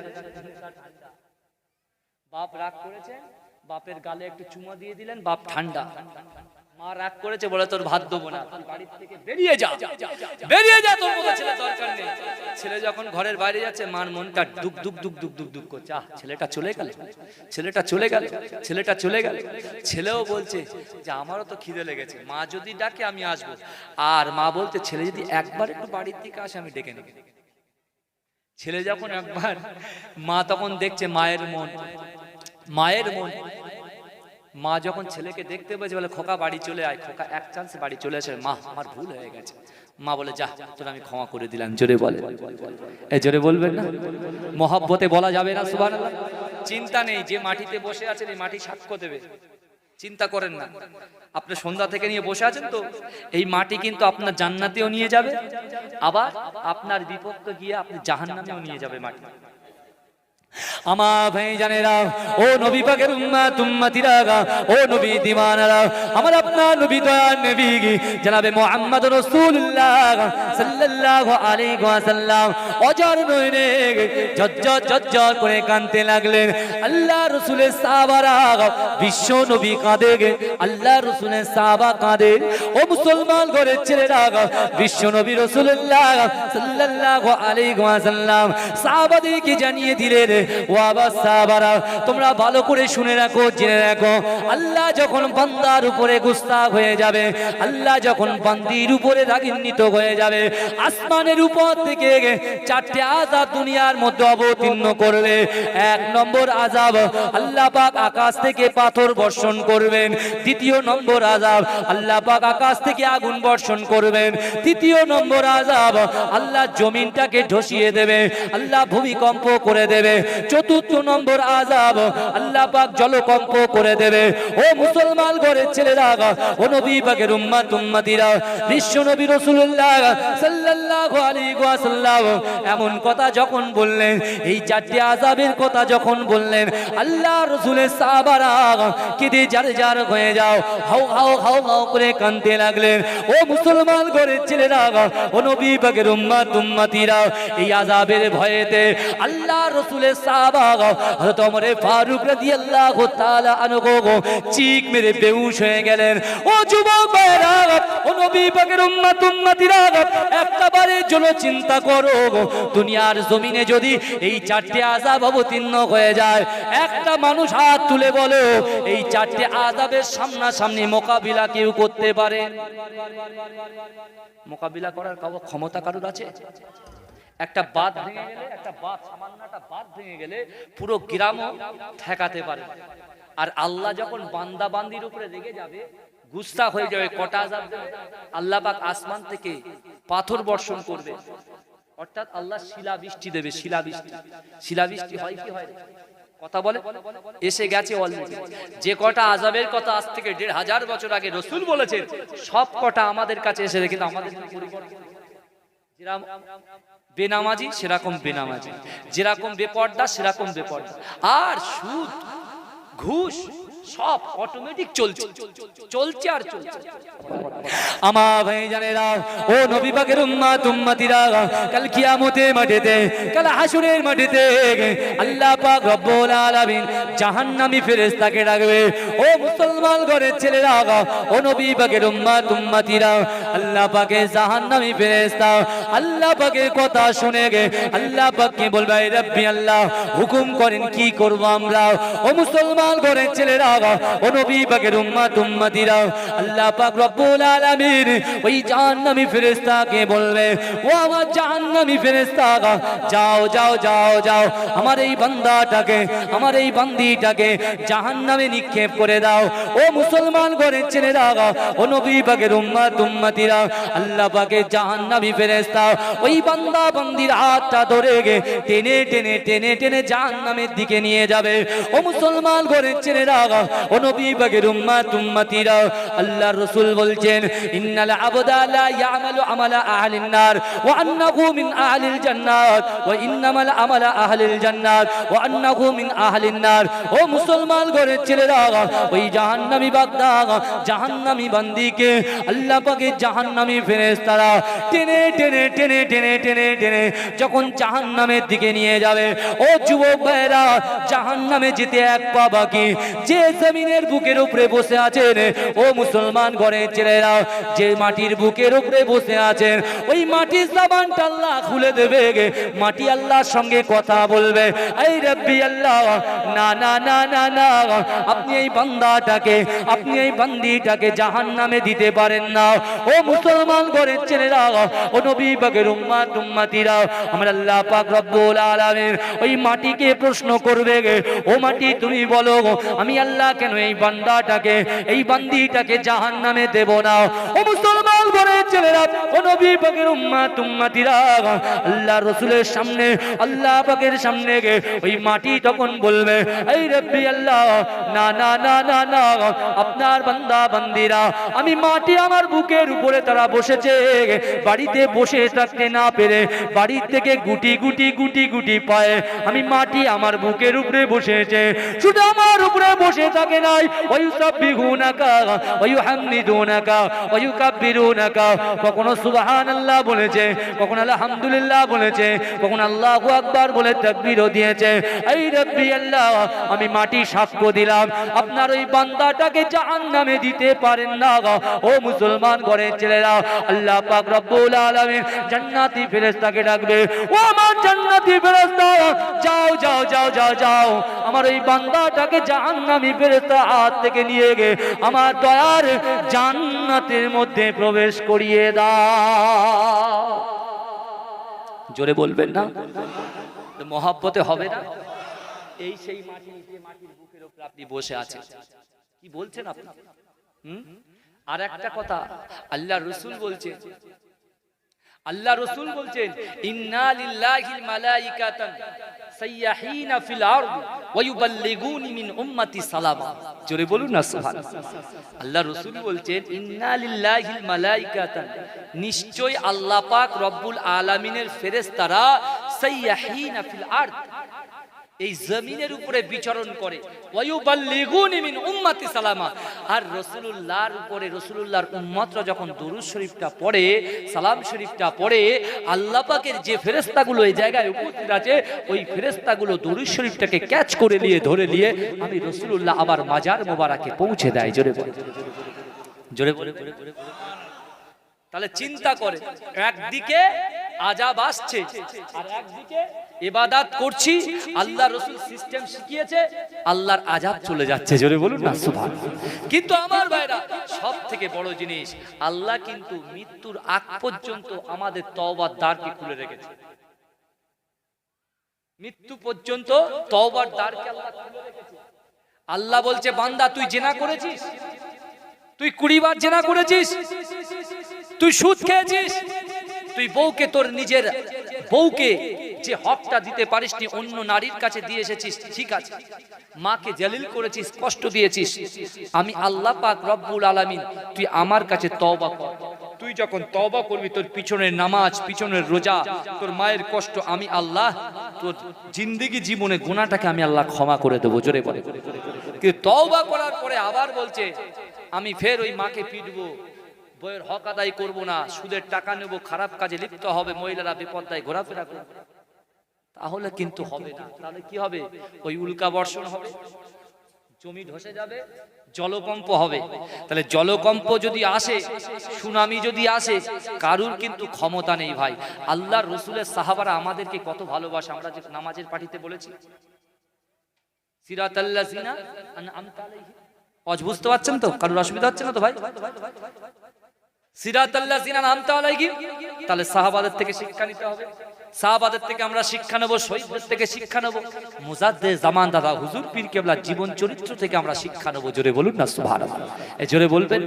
বাপ রাগ করেছে, বাপের গালে একটু চুমা দিয়ে দিলেন, বাপ ঠান্ডা। মা রাগ করেছে, বলে তোর ভাত দেবো না, তুই বাড়ি থেকে বেরিয়ে যা, বেরিয়ে যা, তোর মতো ছেলে দরকার নেই। ছেলে যখন ঘরের বাইরে যাচ্ছে, মার মনটা দুক দুক দুক দুক দুক দুক করছে, ছেলেটা চলে গেল, ছেলেটা চলে গেল, ছেলেটা চলে গেল। ছেলেও বলছে যে আমারও তো খিদে লেগেছে, মা যদি ডাকে আমি আসবো। আর মা বলতে ছেলে যদি একবার একটু বাড়ির দিকে আসে আমি ডেকে নেব। ছেলে যখন একবার, মা তখন দেখছে মায়ের মন, মায়ের মন। মা যখন ছেলেকে দেখতে পেয়েছে, বলে খোকা বাড়ি চলে আয়। খোকা এক চান্সে বাড়ি চলে আসে, মা আমার ভুল হয়ে গেছে। মা বলে যা, তোর আমি ক্ষমা করে দিলাম। জোরে বলে, এই জোরে বলবেন না? মহব্বতে বলা যাবে না সুবহানাল্লাহ? চিন্তা নেই, যে মাটিতে বসে আছেন এই মাটি সাক্ষ্য দেবে, চিন্তা করেন না। আপনি সন্ধ্যা থেকে নিয়ে বসে আছেন তো, এই মাটি কিন্তু আপনার জান্নাতেও নিয়ে যাবে, আবার আপনার বিপক্ষে গিয়ে আপনি জাহান্নামেও নিয়ে যাবে মাটি। আমার ভাই জানেরা, ও নবী পাকের উম্মত উম্মতিরা, ও নবী দিওয়ানারা, আমার আপনার নবী দয়ার নবী জনাবে মুহাম্মদ রাসূলুল্লাহ সাল্লাল্লাহু আলাইহি ওয়াসাল্লাম অজর নয়নে ঝরঝর ঝরঝর করে কাঁদতে লাগলেন। আল্লাহ রাসূলের সাহাবারা, বিশ্ব নবী কাঁদে, আল্লাহ রাসূলের সাহাবা কাঁদে। ও মুসলমান ঘরের ছেলেরা, বিশ্ব নবী রাসূলুল্লাহ সাল্লাল্লাহু আলাইহি ওয়াসাল্লাম সাহাবাদেরকে জানিয়ে দিলেন, ও আবার সাহাবারা, তোমরা ভালো করে শুনে রাখো, জেনে রাখো, আল্লাহ যখন বান্দার উপরে গুস্তাখ হয়ে যাবে, আল্লাহ যখন বান্দির উপরে রাগান্বিত হয়ে যাবে, আসমানের উপর থেকে 4টে আযাব দুনিয়ার মধ্যে অবতীর্ণ করবে। 1 নম্বর আযাব, আল্লাহ পাক আকাশ থেকে পাথর বর্ষণ করবেন। 2 নম্বর আযাব, আল্লাহ পাক আকাশ থেকে আগুন বর্ষণ করবেন। 3 নম্বর আযাব, আল্লাহ জমিনটাকে ধসিয়ে দেবে, আল্লাহ ভূমিকম্প করে দেবে। 4 নম্বর আযাব, আল্লাহ পাক জলকম্প করে দেবে। ও মুসলমান ঘরের ছেলেরা, ও নবী পাকের উম্মত উম্মতিরা, বিশ্ব নবী রাসূলুল্লাহ সাল্লাল্লাহু আলাইহি ওয়াসাল্লাম এমন কথা যখন বললেন, এই 4টে আযাবের কথা যখন বললেন, আল্লাহ রাসূলের সাহাবারা কেঁদে জারজার হয়ে যাও, হাউ হাউ হাউ হাউ করে কাঁদতে লাগলেন। ও মুসলমান ঘরের ছেলেরা, ও নবী পাকের উম্মত উম্মতিরা, এই আযাবের ভয়েতে আল্লাহ রাসূলের সাহাবা হযরত ওমর ফারুক রাদিয়াল্লাহু তাআলা আনহু চিক মেরে বেহুশ হয়ে গেলেন। ও যুবক ভাইরা, ও নবী পাকের উম্মত উম্মতিরা, একবারের জন্য চিন্তা করো, দুনিয়ার জমিনে যদি এই 4টে আযাব অবতীর্ণ হয়ে যায়, একটা মানুষ হাত তুলে বলো, এই 4টে আযাবের সামনাসামনি মোকাবিলা কেউ করতে পারে? মোকাবিলা করার ক্ষমতা কারোর আছে? একটা বাঁধ ভেঙে গেলে, একটা বাঁধ, সামান্য একটা বাঁধ ভেঙে গেলে পুরো গ্রামও ঠেকাতে পারে। আর আল্লাহ যখন বান্দা বান্দির উপরে রেগে যাবে, গুস্তা হয়ে যাবে, কটা আযাব দেবে, আল্লাহ পাক আসমান থেকে পাথর বর্ষণ করবে, অর্থাৎ আল্লাহ শিলাবৃষ্টি দেবে। শিলাবৃষ্টি, শিলাবৃষ্টি হয় কি হয়? কথা বলে, এসে গেছে অলরেডি। যে কটা আযাবের কথা আজ থেকে 1500 বছর আগে রাসূল বলেছেন, সব কটা আমাদের কাছে এসে, কিন্তু আমাদের যেরকম বেনামাজি সেরকম বেনামাজি, যেরকম বেপর্দা সেরকম বেপর্দা, আর সুদ ঘুষ সব অটোমেটিক চলছে, চলছে আর চলছে। আমার ভাই জানেরা, ও নবী পাকের উম্মত উম্মতিরা, কাল কিয়ামতের মাঠেতে, কাল হাসরের মাঠেতে আল্লাহ পাক রব্বুল আলামিন জাহান্নামী ফেরেশতাকে ডাকবে। ও মুসলমান ঘরের ছেলেরা, ও নবী পাকের উম্মত উম্মতিরা, আল্লাহ পাকের জাহান্নামী ফেরেশতা আল্লাহ পাকের কথা শুনে আল্লাহ পাককে বলবে, রব্বি আল্লাহ, হুকুম করেন কি করব আমরা? ও মুসলমান ঘরের ছেলেরা, ও নবী পাকের উম্মত উম্মতিরা, আল্লাহ পাক রব্বুল আলামিন ওই জাহান্নামী ফেরেশতাকে বলবে, ও আমার জাহান্নামী ফেরেশতা, যাও যাও যাও যাও, আমার এই বান্দাটাকে, আমার এই বান্দিটাকে জাহান্নামে নিক্ষেপ করে দাও। ও মুসলমান ঘরের ছেলেরা, ও নবী পাকের উম্মত উম্মতিরা, আল্লাহ পাকের জাহান্নামী ফেরেশতা ওই বান্দা বান্দির হাতটা ধরে টেনে টেনে টেনে টেনে জাহান্নামের দিকে নিয়ে যাবে। ও মুসলমান ঘরের ছেলেরা, ও নবী পাকের উম্মতিরা আল্লাহর রাসূল বলছেন ইন্নাল আবদা লা ইয়ামালু আমালা আহলিন নার ওয়া আন্নাহু মিন আহলিল জান্নাত ওয়া ইন্নামাল আমালা আহলিল জান্নাত ওয়া আন্নাহু মিন আহলিন নার। ও মুসলমান ঘরের ছেলেরা, ওই জাহান্নামী বান্দা জাহান্নামী বান্দিকে আল্লাহ পাকের জাহান্নামী ফেরেশতারা টেনে টেনে টেনে টেনে টেনে টেনে যখন জাহান্নামের দিকে নিয়ে যাবে, ও যুবক ভাইরা, জাহান্নামে যেতে এক পা বাকি। যে জমিনের বুকের উপরে বসে আছেন, ও মুসলমান ঘরের ছেলেরা, যে মাটির বুকের উপরে বসে আছেন, ওই মাটির জবানটা আল্লাহ খুলে দেবে। মাটি আল্লাহর সঙ্গে কথা বলবে, এই রব্বি আল্লাহ, না না না না না, আপনি এই বান্দাটাকে, আপনি এই বান্দিটাকে জাহান্নামে দিতে পারেন না। ও মুসলমান ঘরের ছেলেরা, ও নবী পাকের উম্মতিরা, আমরা আল্লাহ পাক রব্বুল আলামিন ওই মাটিকে প্রশ্ন করবে, ও মাটি তুমি বলো আমি আল্লাহ কেন এই বান্দাটাকে, এই বান্দিটাকে জাহান্নামে দেব না? ও মুসলমান ঘরের ছেলেরা, ও নবী পাকের উম্মতিরা, আল্লাহ রাসূলের সামনে, আল্লাহ পাকের সামনে ওই মাটি তখন বলবে, এই রব্বি আল্লাহ, না না না না না, আপনার বান্দা বান্দিরা, আমি মাটি আমার বুকের উপরে তারা বসেছে, বাড়িতে বসে থাকতে না পেরে বাড়ি থেকে গুটি গুটি গুটি গুটি পায় আমি মাটি আমার বুকের উপরে বসেছে। শুধু আমার উপরে বসে থাকে নাই, ওয়ায়ুসাব্বিহুনাকা ওয়ায়ুহামমিদুনাকা ওয়ায়ুকাব্বিরুনাকা, কখনো সুবহানাল্লাহ বলেছে, কখনো আলহামদুলিল্লাহ বলেছে, কখনো আল্লাহু আকবার বলে তাকবীরও দিয়েছে। এই রব্বি আল্লাহ, আমি মাটি সাক্ষ্য দিলাম আপনার ওই বান্দাটাকে জাহান্নামে দিতে পারেন না। ও মুসলমান ঘরের ছেলেরা, আল্লাহ পাক রব্বুল আলামিন জান্নাতি ফেরেশতাকে ডাকবে, ও আমার জান্নাতি ফেরেশতা, যাও যাও যাও যাও যাও, আমার ওই বান্দাটাকে জাহান্নামী ফেরেশতা হাত থেকে নিয়ে গে আমার দয়ার জান্নাতের মধ্যে প্রবেশ করিয়ে দাও। জোরে বলবেন না? মহব্বতে হবে না? এই সেই মাটি, যে মাটির বুকের উপরে আপনি বসে আছেন, কি বলছেন আপনি? আর একটা কথা আল্লাহ রাসূল বলছেন, আল্লাহ রাসূল বলছেন, ইন্না লিল্লাহিল মালাইকাতান সাইয়াহিনা ফিল আরদি ওয়া ইউবাল্লিগুনি মিন উম্মতি সালামা। জোরে বলুন না সুবহানাল্লাহ। আল্লাহ রাসূল বলছেন, ইন্না লিল্লাহিল মালাইকাতান, নিশ্চয় আল্লাহ পাক রব্বুল আলামিনের ফেরেশতারা সাইয়াহিনা ফিল আরদ, এই জমিনের উপরে বিচরণ করে, ওয়ায়ুবাল্লিগুনি মিন উম্মতি সালামা। আর রাসূলুল্লাহর উপরে, রাসূলুল্লাহর উম্মতরা যখন দুরূদ শরীফটা পড়ে, সালাম শরীফটা পড়ে, আল্লাহ পাকের যে ফেরেশতাগুলো এই জায়গায় উপস্থিত আছে, ওই ফেরেশতাগুলো দুরূদ শরীফটাকে ক্যাচ করে নিয়ে, ধরে নিয়ে আমি রাসূলুল্লাহ আবার মাজার মোবারকে পৌঁছে দেয়। জোরে বলে, জোরে বলে। তাহলে চিন্তা করে, একদিকে আযাব আসছে আর একদিকে ইবাদত করছি, আল্লাহ রাসূল সিস্টেম শিখিয়েছে, আল্লাহর আযাব চলে যাচ্ছে। জোরে বলুন না সুবহানাল্লাহ। কিন্তু আমার ভাইরা, সবথেকে বড় জিনিস, আল্লাহ কিন্তু মৃত্যুর আগ পর্যন্ত আমাদের তওবার দ্বারকে খুলে রেখেছে। মৃত্যু পর্যন্ত তওবার দ্বারকে আল্লাহ খুলে রেখেছে। আল্লাহ বলছে, বান্দা তুই জিনা করেছিস, তুই 20 বার জিনা করেছিস, তুই সুদ খেয়েছিস, তুই বউকে, তোর নিজের বউকে যে হকটা দিতে পারিসনি অন্য নারীর কাছে দিয়ে এসেছিস, ঠিক আছে, মাকে জালিল করেছিস, কষ্ট দিয়েছিস, আমি আল্লাহ পাক রব্বুল আলামিন, তুই আমার কাছে তওবা কর। তুই যখন তওবা করবি, তোর পিছনের নামাজ, পিছনের রোজা, তোর মায়ের কষ্ট, আমি আল্লাহ তোর জিন্দেগি জীবনে গুনাহটাকে আমি আল্লাহ ক্ষমা করে দেবো। জোরে বলে। কিন্তু তওবা করার পরে আবার বলছে, আমি ফের ওই মাকে পিটবো, বইয়ের হক আদায় করবো না, সুদের টাকা নেব, খারাপ কাজে লিপ্ত হবে, মহিলারা বিপদায় ঘোরাফেরা করবে, তাহলে কিন্তু হবে না। তাহলে কি হবে? ওই উল্কা বর্ষণ হবে, জমি ধসে যাবে, জলকম্প হবে। তাহলে জলকম্প যদি আসে, সুনামি যদি আসে, কারুর কিন্তু ক্ষমতা নেই ভাই। আল্লাহর রাসূলের সাহাবারা আমাদেরকে কত ভালোবাসে। আমরা যে নামাজের পাঠিতে বলেছি, সিরাতাল্লাযিনা আনআমতা আলাইহিম, আজ বুঝতে পারছেন তো? কারুর অসুবিধা হচ্ছে না তো ভাই? সিরাতাল্লাযিনা আনআমতা আলাইহিম, তাহলে সাহাবাদের থেকে শিক্ষা নিতে হবে। সাহাবাদের থেকে আমরা শিক্ষা নেব, শহীদদের থেকে শিক্ষা নেব, মুজাদ্দিদ জামান দাদা হুজুর পীর কেবলার জীবন চরিত্র থেকে আমরা শিক্ষা নেব। জোরে বলুন না সুবহানাল্লাহ। এই জোরে বলবেন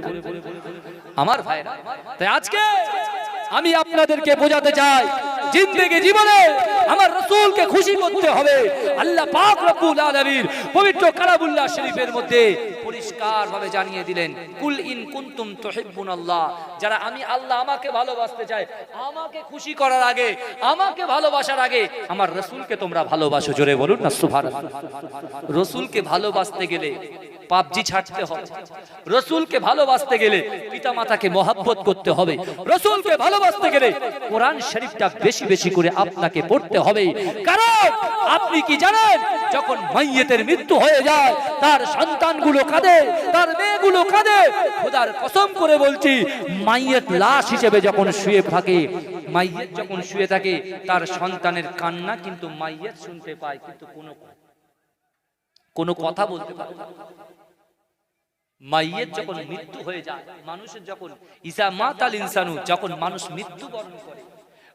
আমার ভাইরা। তাই আজকে আমি আপনাদেরকে বোঝাতে চাই, জিন্দেগি জীবনে আমার রাসূলকে খুশি করতে হবে। আল্লাহ পাক রব্বুল আলামিন পবিত্র কালামুল্লাহ শরীফের মধ্যে পরিষ্কার ভাবে জানিয়ে দিলেন, কুল ইন কুনতুম তুহিব্বুনাল্লাহ, যারা আমি আল্লাহ আমাকে ভালোবাসতে চাই, আমাকে খুশি করার আগে, আমাকে ভালোবাসার আগে আমার রাসূলকে তোমরা ভালোবাসো। জোরে বলুন না সুবহানাল্লাহ। রাসূলকে ভালোবাসতে গেলে পাবজি ছাড়তে হবে, রাসূলকে ভালোবাসতে গেলে পিতামাতাকে মহব্বত করতে হবে, রাসূলকে ভালোবাসতে গেলে কোরআন শরীফটা বেশি বেশি করে আপনাকে পড়তে হবে। কারণ আপনি কি জানেন, যখন মাইয়েতের মৃত্যু হয়ে যায় তার সন্তানগুলো কাঁদে, তার মেয়েগুলো কাঁদে। খোদার কসম করে বলছি, মাইয়েত লাশ হিসেবে যখন শুয়ে থাকে, মাইয়েত যখন শুয়ে থাকে, তার সন্তানের কান্না কিন্তু মাইয়েত শুনতে পায়, কিন্তু কোনো কথা বলতে পারে না। মাইয়েত যখন মৃত্যু হয়ে যায়, মানুষের যখন ইসা মাতাল ইনসানু, যখন মানুষ মৃত্যুবরণ করে,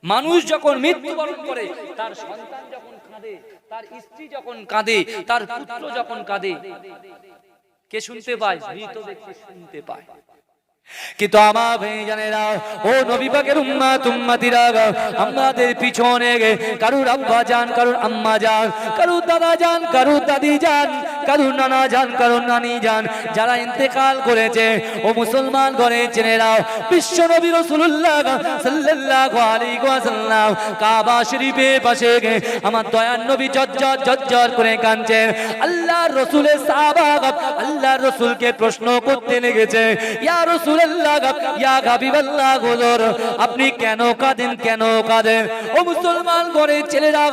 মানুষ যখন মৃত্যুবরণ করে, তার সন্তান যখন কাঁদে, তার স্ত্রী যখন কাঁদে, তার পুত্র যখন কাঁদে, কে শুনতে পায়? মৃত ব্যক্তি শুনতে পায়। কিন্তু আমার ভাইজানেরা, ও নবী পাকের উম্মত উম্মতিরা, আমাদের পিছনে কারুর আব্বা জান, কারুর আম্মা জান, কারুর দাদা জান, কারুর দাদি জান, কারুর নানা জান, কারুর নানি জান, যারা ইন্তেকাল করেছে, ও মুসলমান ঘরে জেনেরা, বিশ্ব নবী রাসূলুল্লাহ সাল্লাল্লাহু আলাইহি ওয়াসাল্লাম কাবা শরীফের পাশে আমার দয়ার নবী ঝরঝর করে কাঁদছেন। আল্লাহর রাসূলের সাহাবা আল্লাহর রাসূলকে প্রশ্ন করতে লেগেছে, ইয়া রাসূল আপনি কেন কাঁদেন, কেন কাঁদেন? ও মুসলমান ঘরের ছেলেরা,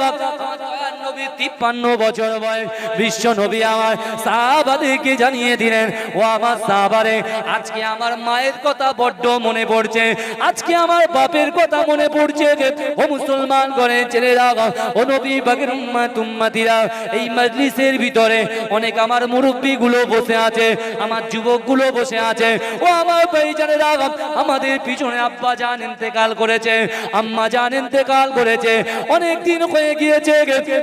53 বছর বয়স বিশ্ব নবী আমার সাহাবাদেরকে জানিয়ে দিলেন, ও আমার সাহাবারে, আজকে আমার মায়ের কথা বড্ড মনে পড়ছে, আজকে আমার বাপের কথা মনে পড়ছে। ও মুসলমান ঘরের ছেলেরা, ও নবী পাকের উম্মত উম্মতিরা, এই মজলিসের ভিতরে অনেক আমার মুরব্বী গুলো বসে আছে, আমার যুবক গুলো বসে আছে। ও আমার ভাইজানেরা, আমাদের পিছনে আব্বা জান ইন্তেকাল করেছে, আম্মা জান ইন্তেকাল করেছে, অনেক দিন হয়ে গিয়েছে,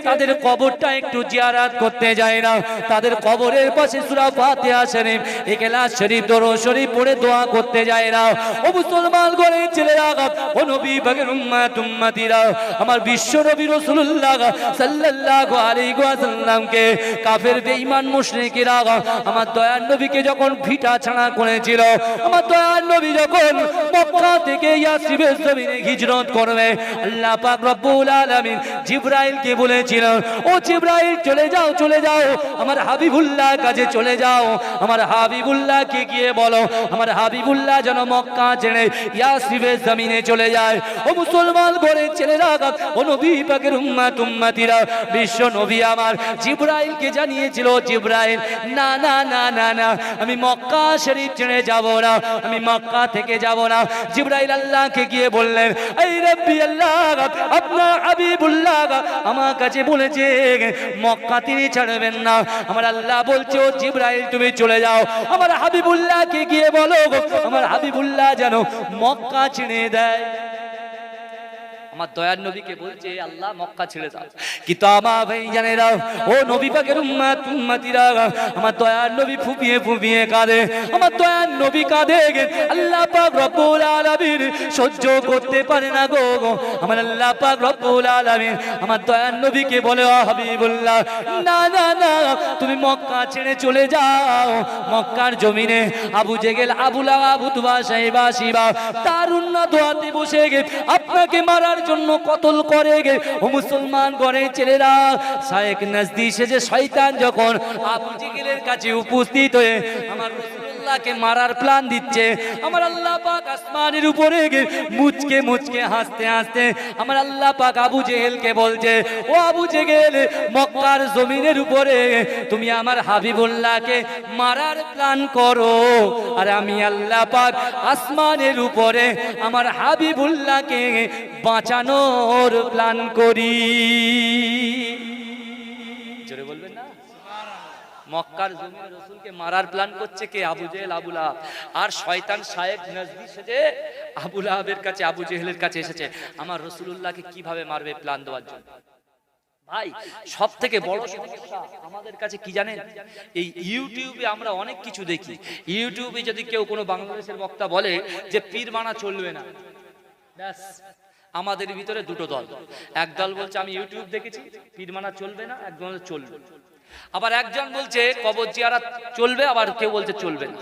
তাদের কবরটা একটু জিয়ারত করতে যায় না, তাদের কবরের পাশে সূরা ফাতিহা শরীফ, ইখলাস শরীফ, দরুদ শরীফ পড়ে দোয়া করতে যায় না। ও মুসলমান ঘরের ছেলেরা, ও নবী পাকের উম্মত উম্মতিরা, আমার বিশ্ব নবী রাসূলুল্লাহ সাল্লাল্লাহু আলাইহি ওয়াসাল্লামকে কাফের বেঈমান মুশরিকরা আমার দয়ার নবীকে যখন ভিটা ছাড়া করেছিল, আমার দয়ার নবী যখন মক্কা থেকে ইয়াসরিবের জমিনে হিজরত করবে, আল্লাহ পাক রব্বুল আলামিন জিবরাইলকে বলেছিলেন, ও জিবরাইল চলে যাও, চলে যাও, আমার হাবিবুল্লাহর কাছে চলে যাও, আমার হাবিবুল্লাহকে গিয়ে বলো, আমার হাবিবুল্লাহ যেন মক্কা ছেড়ে ইয়াসরিবের জমিনে চলে যায়। ও মুসলমান ঘরের ছেলেরা, ও নবী পাকের উম্মত উম্মতিরা, বিশ্ব নবী আমার জিবরাইলকে জানিয়েছিল, জিবরাইল না না না না না, আমি মক্কা শরীফ ছেড়ে যাব না, আমি মক্কা থেকে যাব না। জিবরাইল আল্লাহকে গিয়ে বললেন, এই রব্বি আল্লাহ, আপনার হাবিবুল্লাহ আমার কাছে বলেছে মক্কা তিনি ছাড়বেন না। আমার আল্লাহ বলছে, ও জিবরাইল তুমি চলে যাও, আমার হাবিবুল্লাহকে গিয়ে বলো, আমার হাবিবুল্লাহ যেন মক্কা ছেড়ে দেয়। আমার দয়ার নবীকে বলছে আল্লাহ মক্কা ছেড়ে দাও। কিন্তু আমার ভাইজানেরা, ও নবী পাকের উম্মত উম্মতিরা, আমার দয়ার নবী ফুপিয়ে ফুপিয়ে কাঁদে, আমার দয়ার নবী কাঁদে, আল্লাহ পাক রব্বুল আলামিন সহ্য করতে পারে না গো। আমার আল্লাহ পাক রব্বুল আলামিন আমার দয়ার নবীকে বলে, ও হাবিবুল্লাহ, না না না, তুমি মক্কা ছেড়ে চলে যাও। মক্কার জমিনে আবু জেহেল, আবু লাহাব, আবু তুবা, সাইবা, শিবা তারুণ্য দোয়াতে বসে আপনাকে মারার জন্য কতল করে। ও মুসলমান ঘরের ছেলেরা, শায়েখ নজদি সেজে শয়তান যখন আবু জেহেলের কাছে উপস্থিত হয়ে আমার রাসূলুল্লাহকে মারার প্ল্যান দিচ্ছে, আমার আল্লাহ পাক আসমানের উপরে মুচকে মুচকে হাসতে হাসতে আমার আল্লাহ পাক আবু জেহেলকে বলছে, ও আবু জেহেল, মক্কার জমিনের উপরে তুমি আমার হাবিবুল্লাহকে মারার প্ল্যান করো, আর আমি আল্লাহ পাক আসমানের উপরে আমার হাবিবুল্লাহকে বাঁচানোর প্ল্যান করি। জোরে বলবেন না? মক্কার জমিনে রাসূলকে মারার প্ল্যান করছে কে? আবু জেহেল, আবু লাহাব। আর শয়তান শায়েখ নজদি সেজে আবু লাহাবের কাছে, আবু জেহেলের কাছে এসেছে আমার রাসূলুল্লাহকে কিভাবে মারবে প্ল্যান দেওয়ার জন্য। ভাই, সব থেকে বড় সমস্যা আমাদের কাছে কি জানেন? এই ইউটিউবে আমরা অনেক কিছু দেখি। ইউটিউবে যদি কেউ কোনো বাংলাদেশের বক্তা বলে যে পীর মানা চলবে না, ব্যাস আমাদের ভিতরে দুটো দল, এক দল বলছে আমি ইউটিউব দেখেছি পীর মানা চলবে না, এক দল চলবে। আবার একজন বলছে কবর জিয়ারত চলবে, আবার কেউ বলছে চলবে না।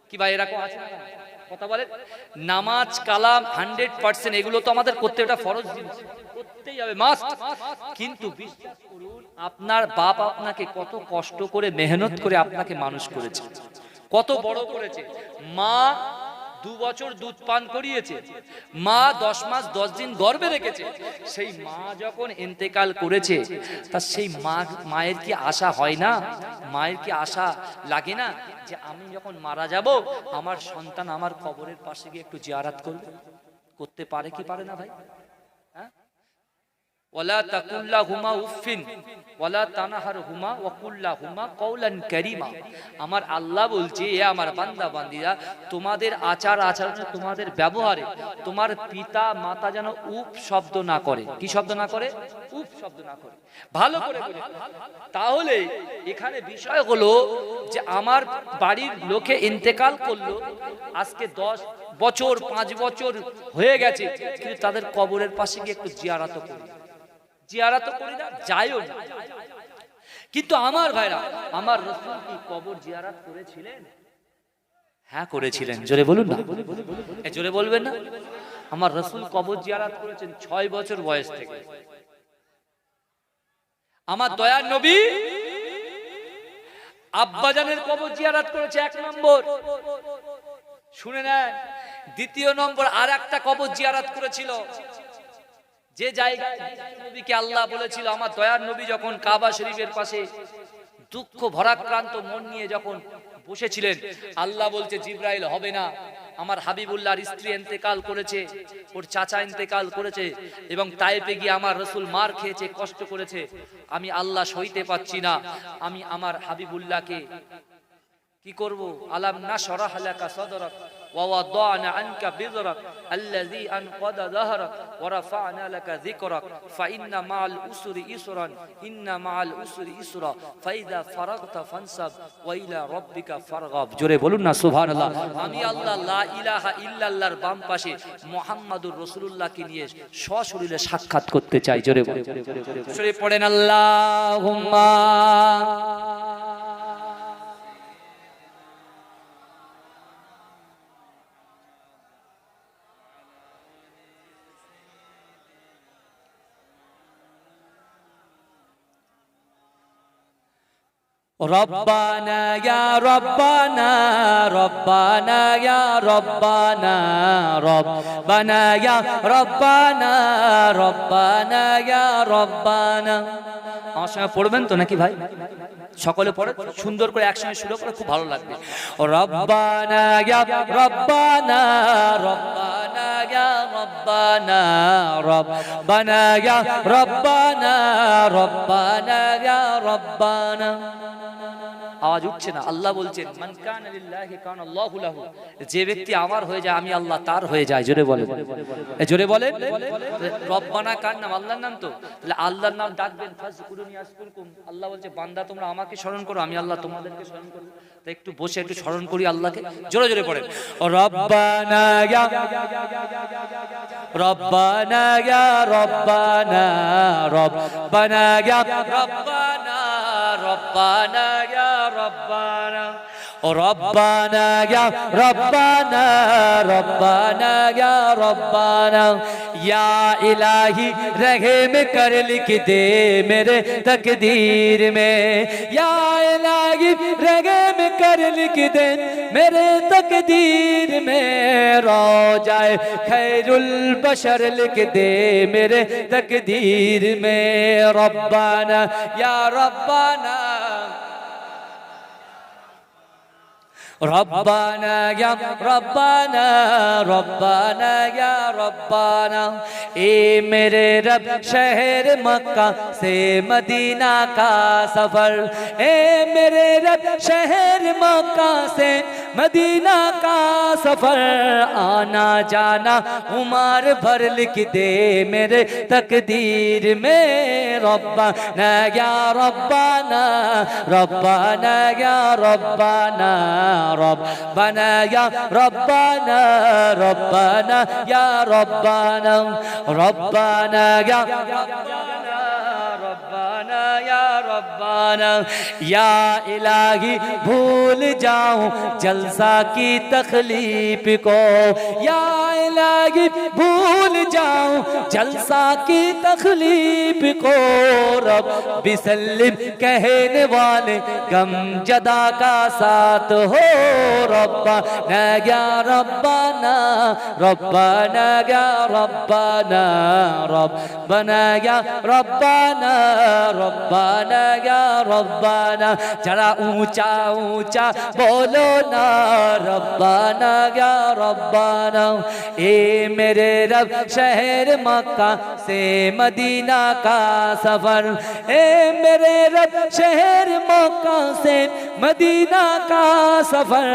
কি ভাই এরকম আছে না? কথা বলে নামাজ কালাম 100% এগুলো তো আমাদের করতে, এটা ফরজ জিনিস, করতেই হবে, মাস্ট। কিন্তু বিশ্বাস করুন আপনার বাপ আপনাকে কত কষ্ট করে মেহনত করে আপনাকে মানুষ করেছে, কত বড় করেছে। মা 2 বছর দুধ পান করিয়েছে, মা 10 মাস 10 দিন গর্ভে রেখেছে। সেই মা যখন ইন্তেকাল করেছে তা সেই মায়ের কি আশা হয় না, মায়ের কি আশা লাগে না যে আমি যখন মারা যাব আমার সন্তান আমার কবরের পাশে গিয়ে একটু জিয়ারত করবে? করতে পারে কি পারে না ভাই? হ্যাঁ, ওয়ালা তাকুল্লাহুমা উফিন ওয়ালা তানহারহুমা ওয়া কুল্লাহুমা কওলান কারীমা। আমার আল্লাহ বলছে, এ আমার বান্দা বান্দীরা, তোমাদের আচার আচরণে, তোমাদের ব্যবহারে তোমার পিতা মাতা যেন উফ শব্দ না করে। কি শব্দ না করে? উফ শব্দ না করে। ভালো করে বলে। তাহলে এখানে বিষয় হলো যে আমার বাড়ির লোকে ইন্তেকাল করলো, আজকে 10 বছর 5 বছর হয়ে গেছে, কিন্তু তাদের কবরের পাশে গিয়ে একটু জিয়ারত করি, জিয়ারত করি না, যাইও না। কিন্তু আমার ভাইরা, আমার রাসূল কি কবর জিয়ারত করেছিলেন? হ্যাঁ করেছিলেন। জোরে বলুন না, জোরে বলবেন না? আমার রাসূল কবর জিয়ারত করেছেন 6 বছর বয়স থেকে। আমার দয়ার নবী আব্বাজানের কবর জিয়ারত করেছে 1 নম্বর, শুনে নেন। দ্বিতীয় নম্বর আর একটা কবর জিয়ারত করেছিল, যে জায়গায় নবীকে আল্লাহ বলেছিল, আমার দয়ার নবী যখন কাবা শরীফের পাশে দুঃখ ভরাক্রান্ত মন নিয়ে যখন বসেছিলেন, আল্লাহ বলছে জিবরাইল হবে না, আমার হাবিবুল্লাহর স্ত্রী ইন্তেকাল করেছে, ওর চাচা ইন্তেকাল করেছে, এবং তায়েফে গিয়ে আমার রাসূল মার খেয়েছে, কষ্ট করেছে, আমি আল্লাহ সইতে পাচ্ছি না, আমি আমার হাবিবুল্লাহকে কি করব? আলাম নাশরাহ লাকা সাদরাক ওয়া ওয়াদানা আনকা বিযরাক আল্লাযী আনকাদা যাহরাক ওয়া রাফা'না লাকা যিকরাক ফাইন্না মা'আল উসরি ইসরান ইন্না মা'আল উসরি ইসরা ফাইযা ফারাগতা ফানসাব ওয়া ইলা রাব্বিকা ফারগাব। জোরে বলুন না সুবহানাল্লাহ। আমি আল্লাহ লা ইলাহা ইল্লাল্লাহর বাম পাশে মুহাম্মাদুর রাসূলুল্লাহকে নিয়ে সশরীরে সাক্ষাৎ করতে চাই। জোরে বলুন, জোরে পড়েন আল্লাহুম্মা। রব্বানা ইয়া রব্বানা রব্বানা ইয়া রব্বানা রব্বানা ইয়া রব্বানা রব্বানা ইয়া রব্বানা। আমার সঙ্গে পড়বেন তো নাকি ভাই? সকলে পড়ে সুন্দর করে একসঙ্গে শুরু করে, খুব ভালো লাগবে। রব্বানা ইয়া রব্বানা রব্বানা ইয়া রব্বানা রব্বানা ইয়া রব্বানা রব্বানা ইয়া রব্বানা। আওয়াজ উঠছে না। আল্লাহ বলছেন মান কানা লিল্লাহি কানা আল্লাহু লাহু, যে ব্যক্তি আমার হয়ে যায় আমি আল্লাহ তার হয়ে যায়। জোরে বলেন, জোরে বলেন। রব্বানা কার নাম? আল্লাহর নাম তো। তাহলে আল্লাহর নাম ডাকবেন, ফাজকুরুনি আযকুরকুম। আল্লাহ বলছে বান্দা তোমরা আমাকে স্মরণ করো, আমি আল্লাহ তোমাদেরকে স্মরণ করব। তাই একটু বসে একটু স্মরণ করি আল্লাহকে। জোরে জোরে পড়েন রব্বানা ইয়া রব্বানা ইয়া রব্বানা রব্বানা ইয়া রব্বানা রব্বানা ইয়া রব্বানা রব্বানা ইয়া রব্বানা রব্বানা ইয়া রব্বানা। ইয়া ইলাহি रहम कर लिख दे मेरे तकदीर में, या इलाही रहम कर लिख दे मेरे तकदीर में, रोजाए खैरुल बशर लिख दे मेरे तकदीर में। रब्बाना या रब्बाना रब्बाना या रब्बाना रब्बाना या रब्बाना। ए मेरे रब शहर मक्का से मदीना का सफर, ए मेरे रब शहर मक्का से मदीना का सफर आना जाना उमर भर लिख दे मेरे तकदीर में रब्बाना या रब्बाना रब्बाना या रब्बाना रब्बाना या रब्बाना रब्बाना या रब्बाना रब्बाना या रब्बाना या रब्बाना या इलाही भूल जाऊं जलसा की तकलीफ को या इलाही भूल जाऊं जलसा की तकलीफ को रब बिसल्लिम कहने वाले गम जदा का साथ हो रब्बाना या रब्बाना रब्बाना या रब्बाना रब्बाना या रब्बाना रब्बाना या रब्बाना जरा ऊंचा ऊंचा बोलो ना रब्बाना या रब्बाना ए मेरे रब शहर मक्का से मदीना का सफर ए मेरे रब शहर मक्का से मदीना का सफर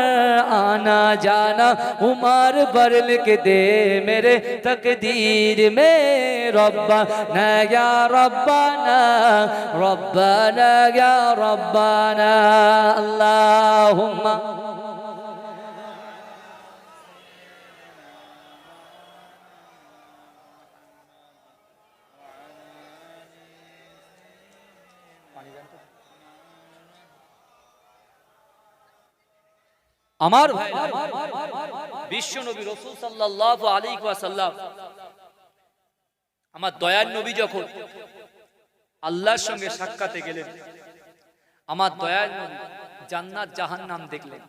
आना जाना उमर भर लिख दे मेरे तकदीर में रब्बाना या रब्बाना रब्बाना या रब्बाना अल्लाहुम्मा আমার ভাই বিশ্ব নবী রাসূল সাল্লাল্লাহু আলাইহি ওয়াসাল্লাম আমার দয়ার নবী যখন আল্লাহর সঙ্গে সাক্ষাতে গেলেন আমার দয়ার নবী জান্নাত জাহান্নাম দেখলেন